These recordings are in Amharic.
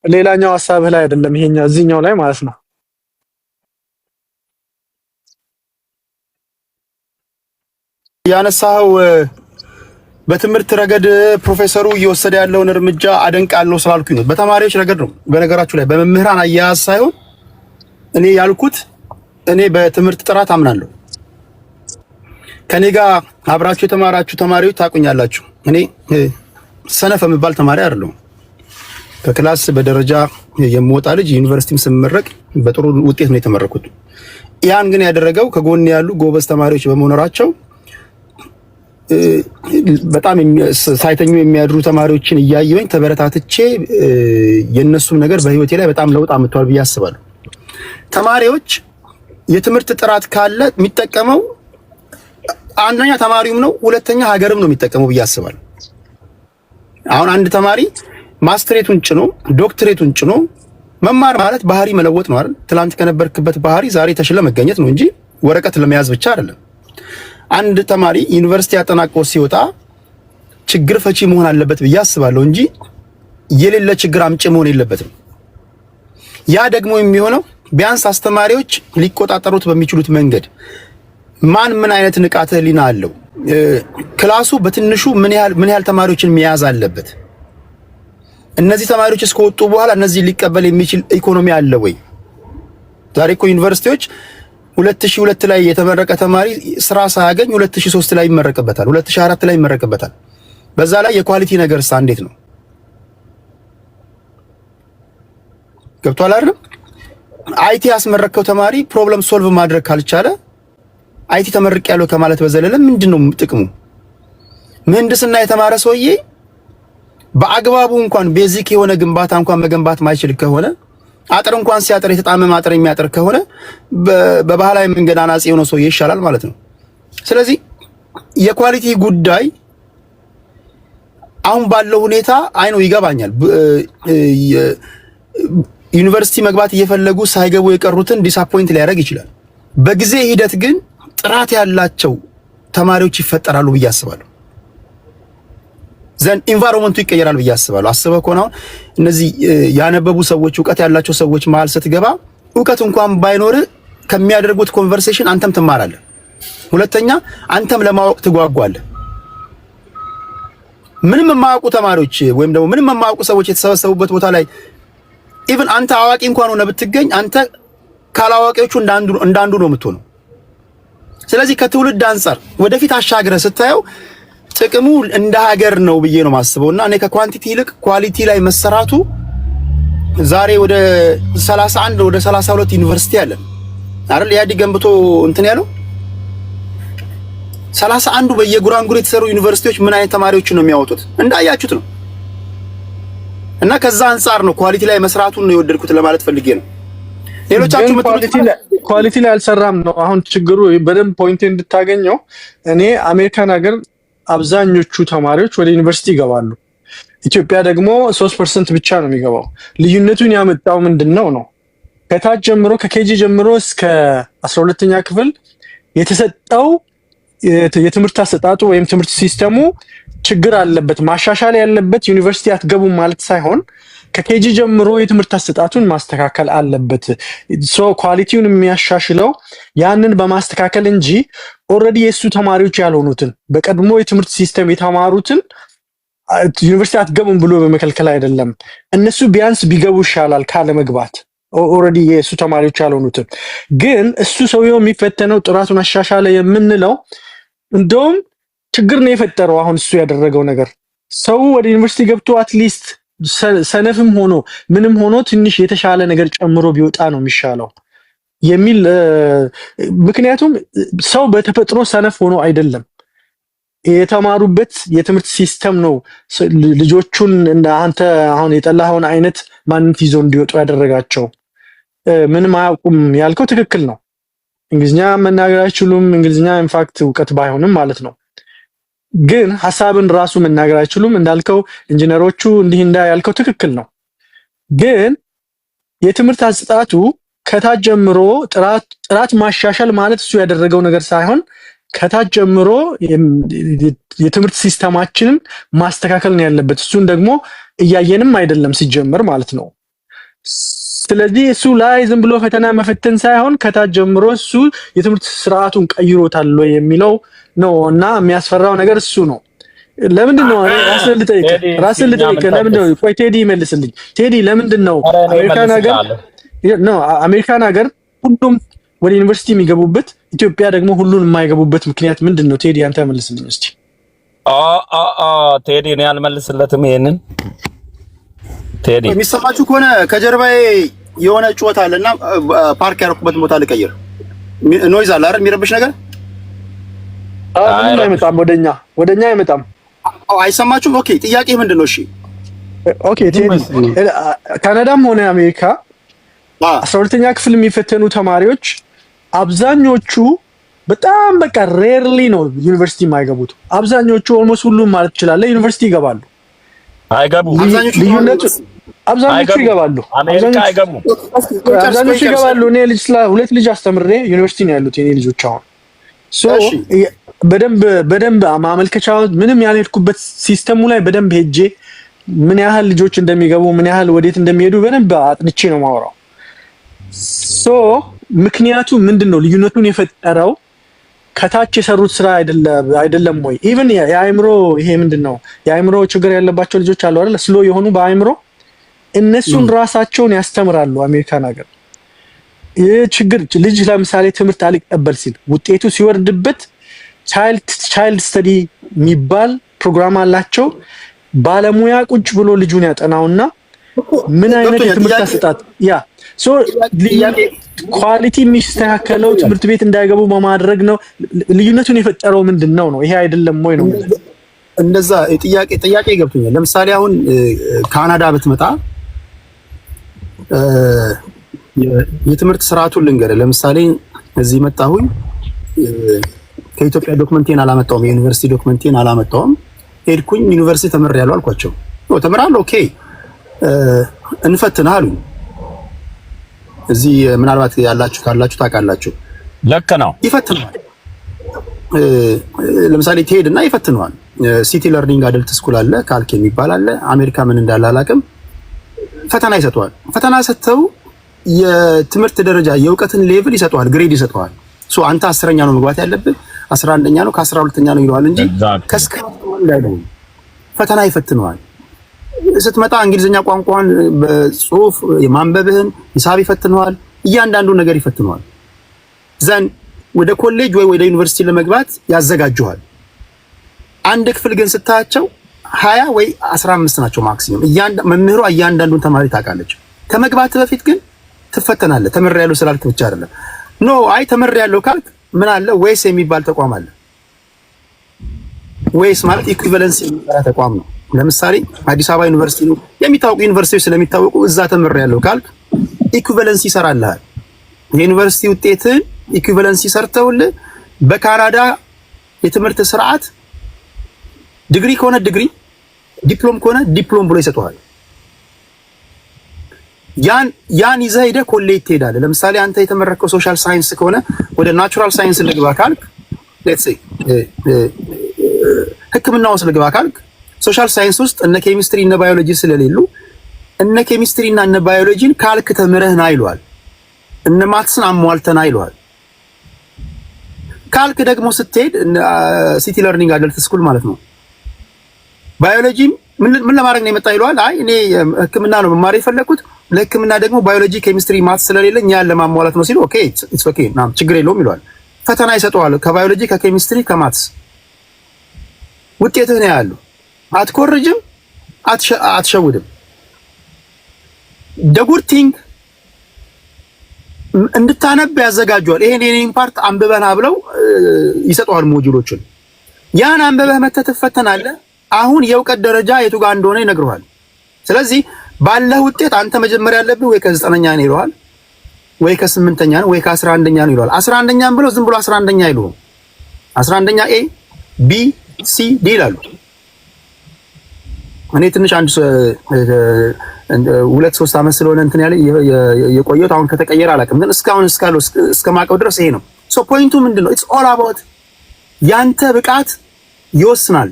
ሌላኛው ሐሳብህ ላይ አይደለም ይሄኛው እዚህኛው ላይ ማለት ነው። ያነሳው በትምህርት ረገድ ፕሮፌሰሩ እየወሰደ ያለውን እርምጃ አደንቃለሁ ስላልኩኝ ነው። በተማሪዎች ረገድ ነው በነገራችሁ ላይ በመምህራን አያያዝ ሳይሆን እኔ ያልኩት እኔ በትምህርት ጥራት አምናለሁ። ከኔ ጋር አብራችሁ የተማራችሁ ተማሪዎች ታቁኛላችሁ። እኔ ሰነፍ የምባል ተማሪ አይደለሁም። ከክላስ በደረጃ የምወጣ ልጅ ዩኒቨርሲቲም ስመረቅ በጥሩ ውጤት ነው የተመረኩት። ያን ግን ያደረገው ከጎን ያሉ ጎበዝ ተማሪዎች በመኖራቸው በጣም ሳይተኙ የሚያድሩ ተማሪዎችን እያየሁኝ ተበረታትቼ የነሱም ነገር በህይወቴ ላይ በጣም ለውጥ አምጥቷል ብዬ አስባለሁ። ተማሪዎች የትምህርት ጥራት ካለ የሚጠቀመው አንደኛ ተማሪውም ነው፣ ሁለተኛ ሀገርም ነው የሚጠቀመው ብዬ አስባለሁ። አሁን አንድ ተማሪ ማስተሬቱን ጭኖ ዶክትሬቱን ጭኖ መማር ማለት ባህሪ መለወጥ ነው አይደል? ትላንት ከነበርክበት ባህሪ ዛሬ ተሽለ መገኘት ነው እንጂ ወረቀት ለመያዝ ብቻ አይደለም። አንድ ተማሪ ዩኒቨርሲቲ ያጠናቆ ሲወጣ ችግር ፈቺ መሆን አለበት ብዬ አስባለሁ እንጂ የሌለ ችግር አምጪ መሆን የለበትም። ያ ደግሞ የሚሆነው ቢያንስ አስተማሪዎች ሊቆጣጠሩት በሚችሉት መንገድ ማን ምን አይነት ንቃተ ህሊና አለው፣ ክላሱ በትንሹ ምን ያህል ተማሪዎችን መያዝ አለበት፣ እነዚህ ተማሪዎች እስከወጡ በኋላ እነዚህ ሊቀበል የሚችል ኢኮኖሚ አለ ወይ? ዛሬ እኮ ዩኒቨርሲቲዎች 2002 ላይ የተመረቀ ተማሪ ስራ ሳያገኝ 2003 ላይ ይመረቅበታል፣ 2004 ላይ ይመረቅበታል። በዛ ላይ የኳሊቲ ነገርስ እንዴት ነው? ገብቷል አይደል? አይቲ ያስመረከው ተማሪ ፕሮብለም ሶልቭ ማድረግ ካልቻለ አይቲ ተመርቅ ያለው ከማለት በዘለለ ምንድነው ጥቅሙ? ምህንድስና የተማረ ሰውዬ በአግባቡ እንኳን ቤዚክ የሆነ ግንባታ እንኳን መገንባት ማይችል ከሆነ አጥር እንኳን ሲያጥር የተጣመመ አጥር የሚያጥር ከሆነ በባህላዊ መንገድ አናጺ የሆነ ሰውዬ ይሻላል ማለት ነው። ስለዚህ የኳሊቲ ጉዳይ አሁን ባለው ሁኔታ አይኖ ይገባኛል። ዩኒቨርሲቲ መግባት እየፈለጉ ሳይገቡ የቀሩትን ዲስአፖይንት ሊያደርግ ይችላል። በጊዜ ሂደት ግን ጥራት ያላቸው ተማሪዎች ይፈጠራሉ ብዬ አስባለሁ። ዘን ኢንቫይሮንመንቱ ይቀየራል ብዬ አስባለሁ። አስበህ ከሆነ አሁን እነዚህ ያነበቡ ሰዎች ዕውቀት ያላቸው ሰዎች መሀል ስትገባ ዕውቀት እንኳን ባይኖር ከሚያደርጉት ኮንቨርሴሽን አንተም ትማራለህ። ሁለተኛ አንተም ለማወቅ ትጓጓለህ። ምንም የማያውቁ ተማሪዎች ወይም ደግሞ ምንም የማያውቁ ሰዎች የተሰበሰቡበት ቦታ ላይ ኢቭን አንተ አዋቂ እንኳን ሆነ ብትገኝ አንተ ካላዋቂዎቹ እንዳንዱ ነው የምትሆነው። ስለዚህ ከትውልድ አንፃር ወደፊት አሻግረህ ስታየው ጥቅሙ እንደ ሀገር ነው ብዬ ነው ማስበውና እኔ ከኳንቲቲ ይልቅ ኳሊቲ ላይ መሰራቱ ዛሬ ወደ 31 ወደ 32 ዩኒቨርሲቲ አለ አይደል? ያዲ ገንብቶ እንትን ያለው 31ዱ በየጉራንጉር የተሰሩ ዩኒቨርሲቲዎች ምን አይነት ተማሪዎችን ነው የሚያወጡት እንዳያችሁት ነው። እና ከዛ አንፃር ነው ኳሊቲ ላይ መስራቱን ነው የወደድኩት ለማለት ፈልጌ ነው። ሌሎቻችሁ ኳሊቲ ላይ አልሰራም ነው አሁን ችግሩ። በደንብ ፖይንት እንድታገኘው እኔ አሜሪካን ሀገር አብዛኞቹ ተማሪዎች ወደ ዩኒቨርሲቲ ይገባሉ። ኢትዮጵያ ደግሞ 3% ብቻ ነው የሚገባው። ልዩነቱን ያመጣው ምንድነው ነው ከታች ጀምሮ ከኬጂ ጀምሮ እስከ 12ኛ ክፍል የተሰጠው የትምህርት አሰጣጡ ወይም ትምህርት ሲስተሙ ችግር አለበት፣ ማሻሻል ያለበት። ዩኒቨርሲቲ አትገቡም ማለት ሳይሆን ከኬጂ ጀምሮ የትምህርት አሰጣጡን ማስተካከል አለበት። ኳሊቲውን የሚያሻሽለው ያንን በማስተካከል እንጂ ኦልሬዲ የሱ ተማሪዎች ያልሆኑትን በቀድሞ የትምህርት ሲስተም የተማሩትን ዩኒቨርሲቲ አትገቡም ብሎ በመከልከል አይደለም። እነሱ ቢያንስ ቢገቡ ይሻላል ካለ መግባት። ኦልሬዲ የሱ ተማሪዎች ያልሆኑትን ግን እሱ ሰውየው የሚፈተነው ጥራቱን አሻሻለ የምንለው እንደውም ችግር ነው የፈጠረው። አሁን እሱ ያደረገው ነገር ሰው ወደ ዩኒቨርሲቲ ገብቶ አትሊስት ሰነፍም ሆኖ ምንም ሆኖ ትንሽ የተሻለ ነገር ጨምሮ ቢወጣ ነው የሚሻለው የሚል ምክንያቱም ሰው በተፈጥሮ ሰነፍ ሆኖ አይደለም። የተማሩበት የትምህርት ሲስተም ነው ልጆቹን እንደ አንተ አሁን የጠላኸውን አይነት ማንነት ይዞ እንዲወጡ ያደረጋቸው። ምንም አያውቁም ያልከው ትክክል ነው። እንግሊዝኛ መናገር አይችሉም። እንግሊዝኛ ኢንፋክት ዕውቀት ባይሆንም ማለት ነው። ግን ሐሳብን ራሱ መናገር አይችሉም እንዳልከው ኢንጂነሮቹ እንዲህ ያልከው ትክክል ነው። ግን የትምህርት አሰጣጡ ከታች ጀምሮ ጥራት ማሻሻል ማለት እሱ ያደረገው ነገር ሳይሆን ከታች ጀምሮ የትምህርት ሲስተማችንን ማስተካከል ነው ያለበት። እሱን ደግሞ እያየንም አይደለም ሲጀመር ማለት ነው። ስለዚህ እሱ ላይ ዝም ብሎ ፈተና መፈተን ሳይሆን ከታች ጀምሮ እሱ የትምህርት ስርዓቱን ቀይሮታል ወይ የሚለው ነው እና የሚያስፈራው ነገር እሱ ነው። ለምንድን ነው ራስን ልጠይቅ ለምንድን ነው ቆይ ቴዲ ይመልስልኝ። ቴዲ ለምንድን ነው አሜሪካን ሀገር ሁሉም ወደ ዩኒቨርሲቲ የሚገቡበት ኢትዮጵያ ደግሞ ሁሉን የማይገቡበት ምክንያት ምንድን ነው? ቴዲ አንተ መልስልኝ እስቲ። ቴዲ እኔ አልመልስለትም ይሄንን። ቴዲ የሚሰማችሁ ከሆነ ከጀርባዬ የሆነ ጩኸት አለና ፓርክ ያደረኩበት ቦታ ልቀይር። ኖይዝ አለ አይደል? የሚረብሽ ነገር አይመጣም፣ ወደኛ አይመጣም። አይሰማችሁም? ኦኬ፣ ጥያቄ ምንድን ነው? እሺ ኦኬ ቴዲ፣ ካናዳም ሆነ አሜሪካ 12ኛ ክፍል የሚፈተኑ ተማሪዎች አብዛኞቹ በጣም በቃ ሬርሊ ነው ዩኒቨርሲቲ የማይገቡት። አብዛኞቹ ኦልሞስት ሁሉም ማለት ይችላል ዩኒቨርሲቲ ይገባሉ። አይገቡም። አብዛኞቹ ይገባሉ። አብዛኞቹ ይገባሉ። እኔ ሁለት ልጅ አስተምሬ ዩኒቨርሲቲ ነው ያሉት የኔ ልጆች። አሁን በደንብ ማመልከቻው ምንም ያልሄድኩበት ሲስተሙ ላይ በደንብ ሄጄ ምን ያህል ልጆች እንደሚገቡ ምን ያህል ወዴት እንደሚሄዱ በደንብ አጥንቼ ነው ማወራው። ምክንያቱ ምንድነው? ልዩነቱን የፈጠረው ከታች የሰሩት ስራ አይደለም ወይ? ኢቭን የአእምሮ ይሄ ምንድነው የአእምሮ ችግር ያለባቸው ልጆች አሉ አይደል? ስሎ የሆኑ በአእምሮ እነሱን ራሳቸውን ያስተምራሉ። አሜሪካን ሀገር ይህ ችግር ልጅ ለምሳሌ ትምህርት አልቀበል ሲል ውጤቱ ሲወርድበት ቻይልድ ስተዲ የሚባል ፕሮግራም አላቸው። ባለሙያ ቁጭ ብሎ ልጁን ያጠናውና ምን አይነት የትምህርት አሰጣጥ ኳሊቲ የሚስተካከለው ትምህርት ቤት እንዳይገቡ በማድረግ ነው። ልዩነቱን የፈጠረው ምንድነው ነው? ይሄ አይደለም ወይ ነው? እንደዛ ጥያቄ ገብቶኛል። ለምሳሌ አሁን ካናዳ ብትመጣ የትምህርት ስርዓቱን ልንገርህ። ለምሳሌ እዚህ መጣሁኝ፣ ከኢትዮጵያ ዶክመንቴን አላመጣሁም፣ የዩኒቨርሲቲ ዶክመንቴን አላመጣሁም። ሄድኩኝ፣ ዩኒቨርሲቲ ተምሬያለሁ አልኳቸው። ተምራለሁ፣ ኦኬ እንፈትንህ አሉኝ። እዚህ ምናልባት ካላችሁ ታውቃላችሁ። ልክ ነው፣ ይፈትነዋል። ለምሳሌ ትሄድና ይፈትነዋል። ሲቲ ለርኒንግ አደልት ስኩል አለ፣ ካልክ የሚባል አለ። አሜሪካ ምን እንዳለ አላውቅም። ፈተና ይሰጠዋል። ፈተና ሰጥተው የትምህርት ደረጃ የእውቀትን ሌቭል ይሰጠዋል፣ ግሬድ ይሰጠዋል። አንተ 10ኛ ነው መግባት ያለብህ፣ 11ኛ ነው፣ ከ12ኛ ነው ይለዋል እንጂ ፈተና ይፈትነዋል። ስትመጣ እንግሊዝኛ ቋንቋን በጽሁፍ የማንበብህን ሂሳብ ይፈትነዋል። እያንዳንዱ ነገር ይፈትነዋል። ዘን ወደ ኮሌጅ ወይ ወደ ዩኒቨርሲቲ ለመግባት ያዘጋጁሃል። አንድ ክፍል ግን ስታያቸው 20 ወይ 15 ናቸው ማክሲመም። መምህሯ እያንዳንዱን ተማሪ ታውቃለች። ከመግባት በፊት ግን ትፈተናለህ። ተምሬያለሁ ስላልክ ብቻ አይደለም። አይ ተምሬያለሁ ካልክ ምን አለ ዌይስ የሚባል ተቋም አለ። ዌይስ ማለት ኢኩቫለንስ የሚባል ተቋም ነው። ለምሳሌ አዲስ አበባ ዩኒቨርሲቲ ነው የሚታወቁ ዩኒቨርሲቲዎች ስለሚታወቁ እዛ ተምሬያለሁ ካልክ ኢኩቫለንስ ይሰራልሃል። የዩኒቨርሲቲ ውጤትን ኢኩቫለንስ ሰርተውልህ በካናዳ የትምህርት ስርዓት ዲግሪ ከሆነ ዲግሪ፣ ዲፕሎም ከሆነ ዲፕሎም ብሎ ይሰጠዋል። ያን ይዘህ ሄደህ ኮሌጅ ትሄዳለህ። ለምሳሌ አንተ የተመረከው ሶሻል ሳይንስ ከሆነ ወደ ናቹራል ሳይንስ ልግባ ካልክ፣ ሌትስ ሴይ ሕክምና ውስጥ ልግባ ካልክ ሶሻል ሳይንስ ውስጥ እነ ኬሚስትሪ እነ ባዮሎጂ ስለሌሉ እነ ኬሚስትሪ እና እነ ባዮሎጂን ካልክ ተምረህ ና ይሏል። እነ ማትስን አሟልተና ይሏል። ካልክ ደግሞ ስትሄድ ሲቲ ለርኒንግ አደልት ስኩል ማለት ነው። ባዮሎጂም ምን ለማድረግ ነው የመጣ ይሏል። አይ እኔ ሕክምና ነው መማር የፈለኩት፣ ለሕክምና ደግሞ ባዮሎጂ ኬሚስትሪ ማትስ ስለሌለኝ ያን ለማሟላት ነው ሲሉ ኦኬ ኢትስ ኦኬ ና ችግር የለውም ይሏል። ፈተና ይሰጠዋል ከባዮሎጂ ከኬሚስትሪ ከማትስ ውጤትህ ነው ያለው። አትኮርጅም፣ አትሸውድም። ደጉርቲንግ እንድታነብ ያዘጋጇል። ይሄን የኔን ፓርት አንብበና ብለው ይሰጠዋል ሞጁሎችን። ያን አንብበህ መተህ ትፈተናለህ። አሁን የእውቀት ደረጃ የቱ ጋር እንደሆነ ይነግረዋል። ስለዚህ ባለህ ውጤት አንተ መጀመሪያ ያለብህ ወይ ከ9ኛ ነው ይለዋል፣ ወይ ከ8ኛ ነው፣ ወይ ከ11ኛ ነው ይለዋል። 11ኛም ብሎ ዝም ብሎ 11ኛ አይሉም። 11ኛ ኤ ቢ ሲ ዲ ይላሉ። እኔ ትንሽ 2-3 ዓመት ስለሆነ እንትን ያለ የቆየሁት አሁን ከተቀየረ አላውቅም፣ ግን እስካሁን እስከማውቀው ድረስ ይሄ ነው። ሶ ፖይንቱ ምንድነው? ኢትስ ኦል አባውት ያንተ ብቃት ይወስናል።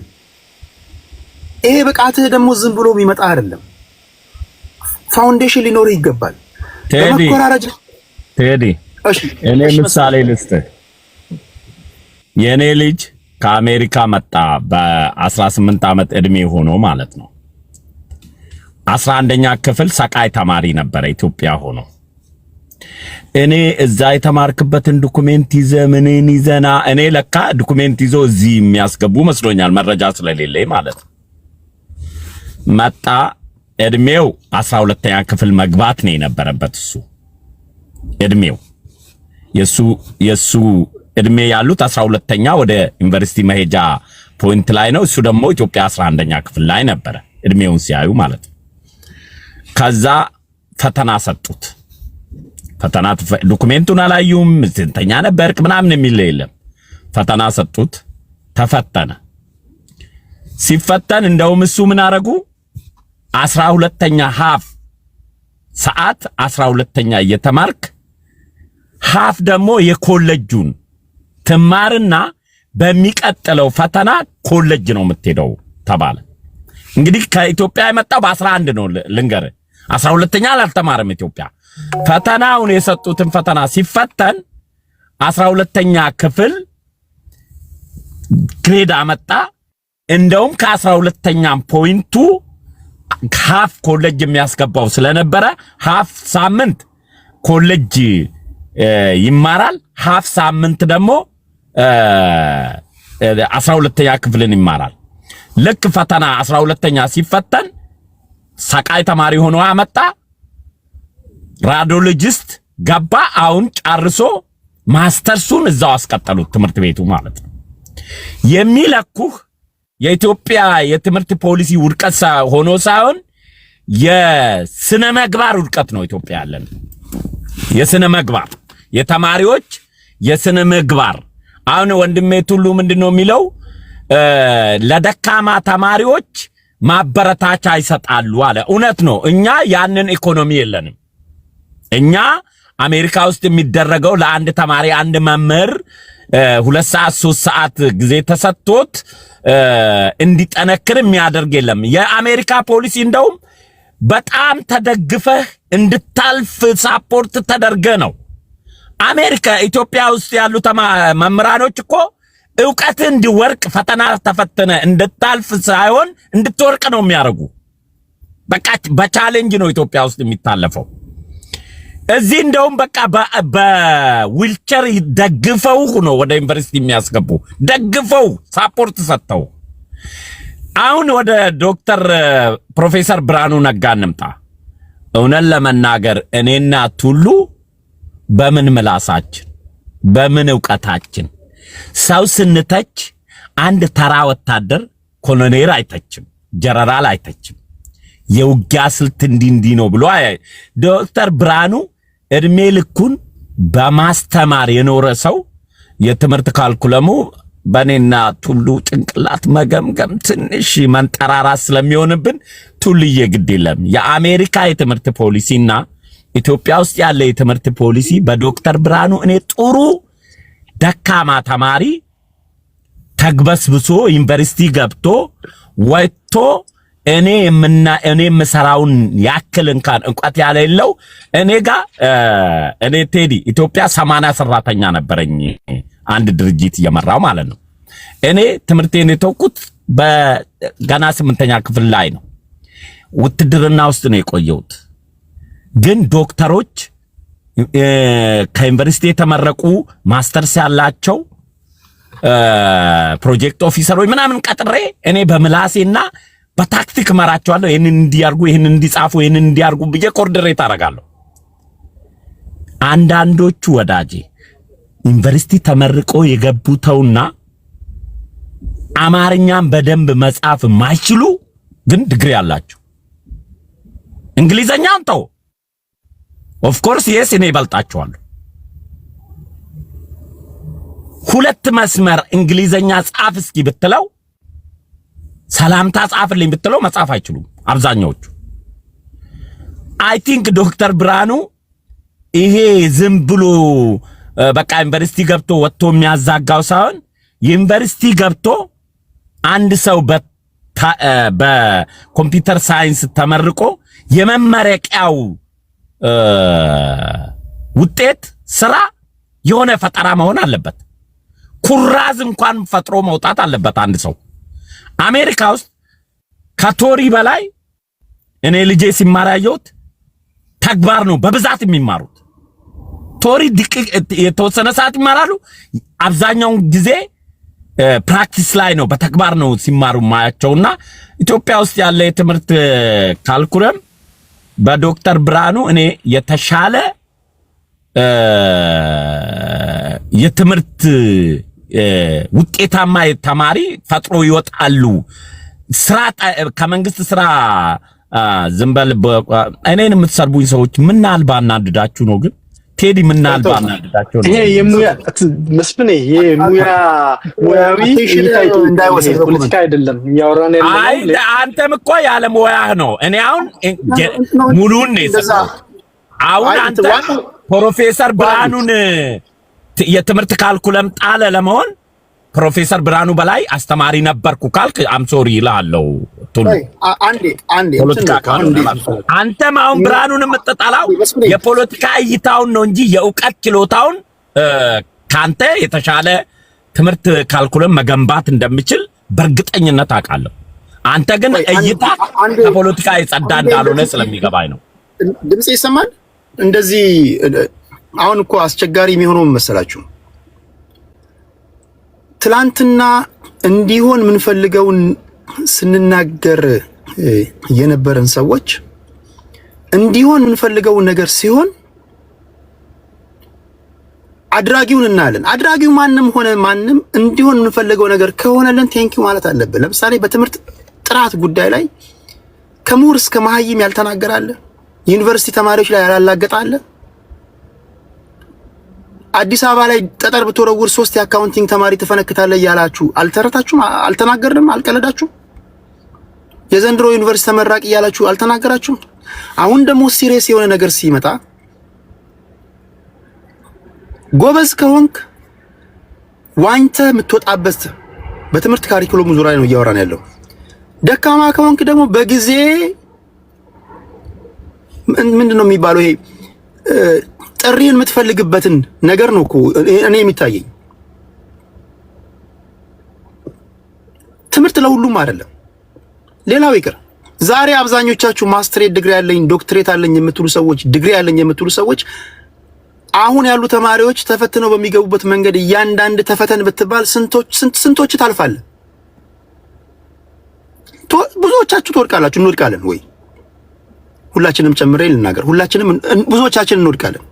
ይሄ ብቃትህ ደግሞ ዝም ብሎ የሚመጣ አይደለም። ፋውንዴሽን ሊኖር ይገባል። በመቆራረጥ ቴዲ እኔ ምሳሌ ልስጥህ። የኔ ልጅ ከአሜሪካ መጣ በ18 ዓመት እድሜ ሆኖ ማለት ነው። 11ኛ ክፍል ሰቃይ ተማሪ ነበረ ኢትዮጵያ ሆኖ። እኔ እዛ የተማርክበትን ዶክመንት ይዘ ምንን ይዘና እኔ ለካ ዶክመንት ይዞ እዚህ የሚያስገቡ መስሎኛል መረጃ ስለሌለኝ ማለት ነው። መጣ እድሜው 12ኛ ክፍል መግባት ነው የነበረበት እሱ እድሜው የሱ እድሜ ያሉት 12ኛ ወደ ዩኒቨርሲቲ መሄጃ ፖይንት ላይ ነው። እሱ ደግሞ ኢትዮጵያ 11ኛ ክፍል ላይ ነበረ እድሜውን ሲያዩ ማለት ነው። ከዛ ፈተና ሰጡት። ፈተና ዶክመንቱን አላዩም ስንተኛ ነበርክ ምናምን የሚል የለም። ፈተና ሰጡት፣ ተፈተነ። ሲፈተን እንደውም እሱ ምን አረጉ 12ኛ ሃፍ ሰዓት 12ኛ እየተማርክ ሃፍ ደግሞ የኮሌጁን ትማርና በሚቀጥለው ፈተና ኮሌጅ ነው የምትሄደው ተባለ። እንግዲህ ከኢትዮጵያ የመጣው በ11 ነው ልንገር 12ኛ አልተማረም ኢትዮጵያ። ፈተናውን የሰጡትን ፈተና ሲፈተን 12ኛ ክፍል ግሬድ አመጣ። እንደውም ከ12ኛ ፖይንቱ ሃፍ ኮሌጅ የሚያስገባው ስለነበረ ሃፍ ሳምንት ኮሌጅ ይማራል፣ ሃፍ ሳምንት ደግሞ 12ኛ ክፍልን ይማራል። ልክ ፈተና 12ኛ ሲፈተን ሰቃይ ተማሪ ሆኖ አመጣ። ራዲዮሎጂስት ገባ። አሁን ጨርሶ ማስተርሱን እዛው አስቀጠሉት ትምህርት ቤቱ ማለት ነው። የሚለኩህ የኢትዮጵያ የትምህርት ፖሊሲ ውድቀት ሆኖ ሳይሆን የስነ ምግባር ውድቀት ነው። ኢትዮጵያ ያለን የስነ ምግባር የተማሪዎች የስነ ምግባር አሁን ወንድሜ ሁሉ ምንድነው የሚለው ለደካማ ተማሪዎች ማበረታቻ ይሰጣሉ አለ። እውነት ነው። እኛ ያንን ኢኮኖሚ የለንም። እኛ አሜሪካ ውስጥ የሚደረገው ለአንድ ተማሪ አንድ መምህር 2 ሰዓት 3 ሰዓት ጊዜ ተሰጥቶት እንዲጠነክር የሚያደርግ የለም። የአሜሪካ ፖሊሲ እንደውም በጣም ተደግፈህ እንድታልፍ ሳፖርት ተደርገ ነው። አሜሪካ ኢትዮጵያ ውስጥ ያሉ መምህራኖች እኮ ዕውቀት እንዲወርቅ ፈተና ተፈተነ እንድታልፍ ሳይሆን እንድትወርቅ ነው የሚያደርጉ። በቃ በቻሌንጅ ነው ኢትዮጵያ ውስጥ የሚታለፈው። እዚህ እንደውም በቃ በዊልቸር ደግፈው ነው ወደ ዩኒቨርሲቲ የሚያስገቡ፣ ደግፈው ሳፖርት ሰጥተው። አሁን ወደ ዶክተር ፕሮፌሰር ብርሃኑ ነጋ እንምጣ። እውነት ለመናገር እኔና ቱሉ በምን ምላሳችን በምን ዕውቀታችን ሰው ስንተች አንድ ተራ ወታደር ኮሎኔል አይተችም፣ ጀነራል አይተችም። የውጊያ ስልት እንዲህ ነው ብሎ ዶክተር ብርሃኑ እድሜ ልኩን በማስተማር የኖረ ሰው የትምህርት ካልኩለሙ በኔና ቱሉ ጭንቅላት መገምገም ትንሽ መንጠራራት ስለሚሆንብን ቱልዬ ግድ የለም። የአሜሪካ የትምህርት ፖሊሲና ኢትዮጵያ ውስጥ ያለ የትምህርት ፖሊሲ በዶክተር ብርሃኑ እኔ ጥሩ ደካማ ተማሪ ተግበስብሶ ዩኒቨርሲቲ ገብቶ ወጥቶ እኔ የምሰራውን ያክል እንኳን ዕውቀት ያለው እኔ ጋር እኔ ቴዲ ኢትዮጵያ 80 ሰራተኛ ነበረኝ አንድ ድርጅት እየመራው ማለት ነው። እኔ ትምህርቴን የተውኩት በገና 8ኛ ክፍል ላይ ነው። ውትድርና ውስጥ ነው የቆየሁት። ግን ዶክተሮች ከዩኒቨርሲቲ የተመረቁ ማስተርስ ያላቸው ፕሮጀክት ኦፊሰሮች ምናምን ቀጥሬ እኔ በምላሴና በታክቲክ መራቸዋለሁ። ይሄንን እንዲያርጉ፣ ይሄንን እንዲጻፉ፣ ይሄንን እንዲያርጉ ብዬ ኮርዲኔት አደርጋለሁ። አንዳንዶቹ ወዳጄ ዩኒቨርሲቲ ተመርቆ የገቡተውና አማርኛን በደንብ መጻፍ ማይችሉ ግን ዲግሪ ያላቸው እንግሊዘኛን ተው ኦፍ ኮርስ yes እኔ ይበልጣቸዋለሁ። 2 መስመር እንግሊዘኛ ጻፍ እስኪ ብትለው ሰላምታ ጻፍልኝ ብትለው መጻፍ አይችሉም አብዛኛዎቹ። አይ ቲንክ ዶክተር ብርሃኑ ይሄ ዝም ብሎ በቃ ዩኒቨርሲቲ ገብቶ ወጥቶ የሚያዛጋው ሳይሆን ዩኒቨርሲቲ ገብቶ አንድ ሰው በኮምፒውተር ሳይንስ ተመርቆ የመመረቂያው ውጤት ስራ የሆነ ፈጠራ መሆን አለበት። ኩራዝ እንኳን ፈጥሮ መውጣት አለበት አንድ ሰው። አሜሪካ ውስጥ ከቶሪ በላይ እኔ ልጄ ሲማር ያየሁት ተግባር ነው በብዛት የሚማሩት። ቶሪ የተወሰነ ሰዓት ይማራሉ። አብዛኛውን ጊዜ ፕራክቲስ ላይ ነው፣ በተግባር ነው ሲማሩ ማያቸውና ኢትዮጵያ ውስጥ ያለ የትምህርት ካልኩለም በዶክተር ብርሃኑ እኔ የተሻለ የትምህርት ውጤታማ ተማሪ ፈጥሮ ይወጣሉ። ስራ ከመንግስት ስራ ዝምበል እኔን የምትሰርቡኝ ሰዎች ምናል ባናድዳችሁ ነው። ግን ቴዲ ምናል ባናድዳችሁ ነው። ይሄ የሙያ መስፍኔ ሙያዊ እንዳይወሰድ ፖለቲካ አይደለም ያወራን ያለው። አይ አንተም እኮ ያለ ሙያህ ነው። እኔ አሁን ሙሉን ነው የሰጠሁት። አሁን አንተ ፕሮፌሰር ብርሃኑን የትምህርት ካልኩለም ጣለ ለመሆን ፕሮፌሰር ብርሃኑ በላይ አስተማሪ ነበርኩ ካልክ አም ሶሪ ይላለው። ቶሎ አንዴ አንተም አሁን ብርሃኑን የምትጠላው የፖለቲካ እይታውን ነው እንጂ የእውቀት ችሎታውን ካንተ የተሻለ ትምህርት ካልኩለም መገንባት እንደምችል በእርግጠኝነት አውቃለሁ። አንተ ግን እይታ ከፖለቲካ የጸዳ እንዳልሆነ ስለሚገባኝ ነው። ድምጽ ይሰማል። እንደዚህ አሁን እኮ አስቸጋሪ የሚሆነው መሰላችሁ፣ ትላንትና እንዲሆን የምንፈልገውን ስንናገር የነበረን ሰዎች እንዲሆን የምንፈልገውን ነገር ሲሆን አድራጊውን እናያለን። አድራጊው ማንም ሆነ ማንም እንዲሆን የምንፈልገው ነገር ከሆነልን ቴንኪው ማለት አለብን። ለምሳሌ በትምህርት ጥራት ጉዳይ ላይ ከምሁር እስከ መሀይም ያልተናገራለ፣ ዩኒቨርሲቲ ተማሪዎች ላይ ያላላገጣለ፣ አዲስ አበባ ላይ ጠጠር ብትወረውር 3 የአካውንቲንግ ተማሪ ተፈነክታለህ ያላችሁ አልተረታችሁም፣ አልተናገርንም፣ አልቀለዳችሁም። የዘንድሮ ዩኒቨርሲቲ ተመራቂ ያላችሁ አልተናገራችሁም። አሁን ደግሞ ሲሪየስ የሆነ ነገር ሲመጣ ጎበዝ ከሆንክ ዋኝተ የምትወጣበት በትምህርት ካሪኩለም ዙሪያ ነው እያወራን ያለው። ደካማ ከሆንክ ደግሞ በጊዜ ምንድነው የሚባለው ይሄ ጥሪን የምትፈልግበትን ነገር ነው እኮ እኔ የሚታየኝ። ትምህርት ለሁሉም አይደለም። ሌላው ይቅር፣ ዛሬ አብዛኞቻችሁ ማስተሬት ዲግሪ ያለኝ ዶክትሬት አለኝ የምትሉ ሰዎች፣ ዲግሪ ያለኝ የምትሉ ሰዎች አሁን ያሉ ተማሪዎች ተፈትነው በሚገቡበት መንገድ እያንዳንድ ተፈተን ብትባል ስንቶች ታልፋለህ? ብዙዎቻችሁ ትወድቃላችሁ። እንወድቃለን ወይ? ሁላችንም ጨምሬ ልናገር፣ ሁላችንም ብዙዎቻችን እንወድቃለን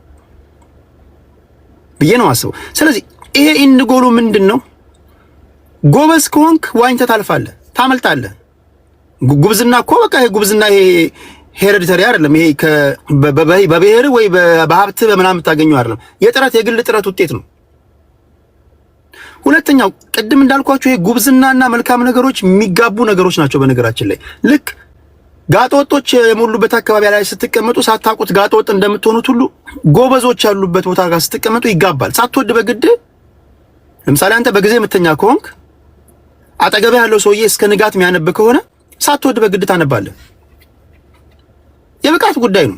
ብዬ ነው አስበው። ስለዚህ ይሄ ኢንጎሉ ምንድነው? ጎበዝ ከሆንክ ዋኝተህ ታልፋለህ፣ ታመልጣለህ። ጉብዝና እኮ በቃ ይሄ ጉብዝና ይሄ ሄሬዲተሪ አይደለም። ይሄ በብሔር ወይ በሀብት በምናምን የምታገኘው አይደለም። የጥረት የግል ጥረት ውጤት ነው። ሁለተኛው ቅድም እንዳልኳችሁ ይሄ ጉብዝናና መልካም ነገሮች የሚጋቡ ነገሮች ናቸው። በነገራችን ላይ ልክ ጋጠወጦች የሞሉበት አካባቢ ላይ ስትቀመጡ ሳታውቁት ጋጠወጥ እንደምትሆኑት ሁሉ ጎበዞች ያሉበት ቦታ ጋር ስትቀመጡ ይጋባል። ሳትወድ በግድ ለምሳሌ አንተ በጊዜ የምተኛ ከሆንክ አጠገብህ ያለው ሰውዬ እስከ ንጋት የሚያነብ ከሆነ ሳትወድ በግድ ታነባለህ። የብቃት ጉዳይ ነው።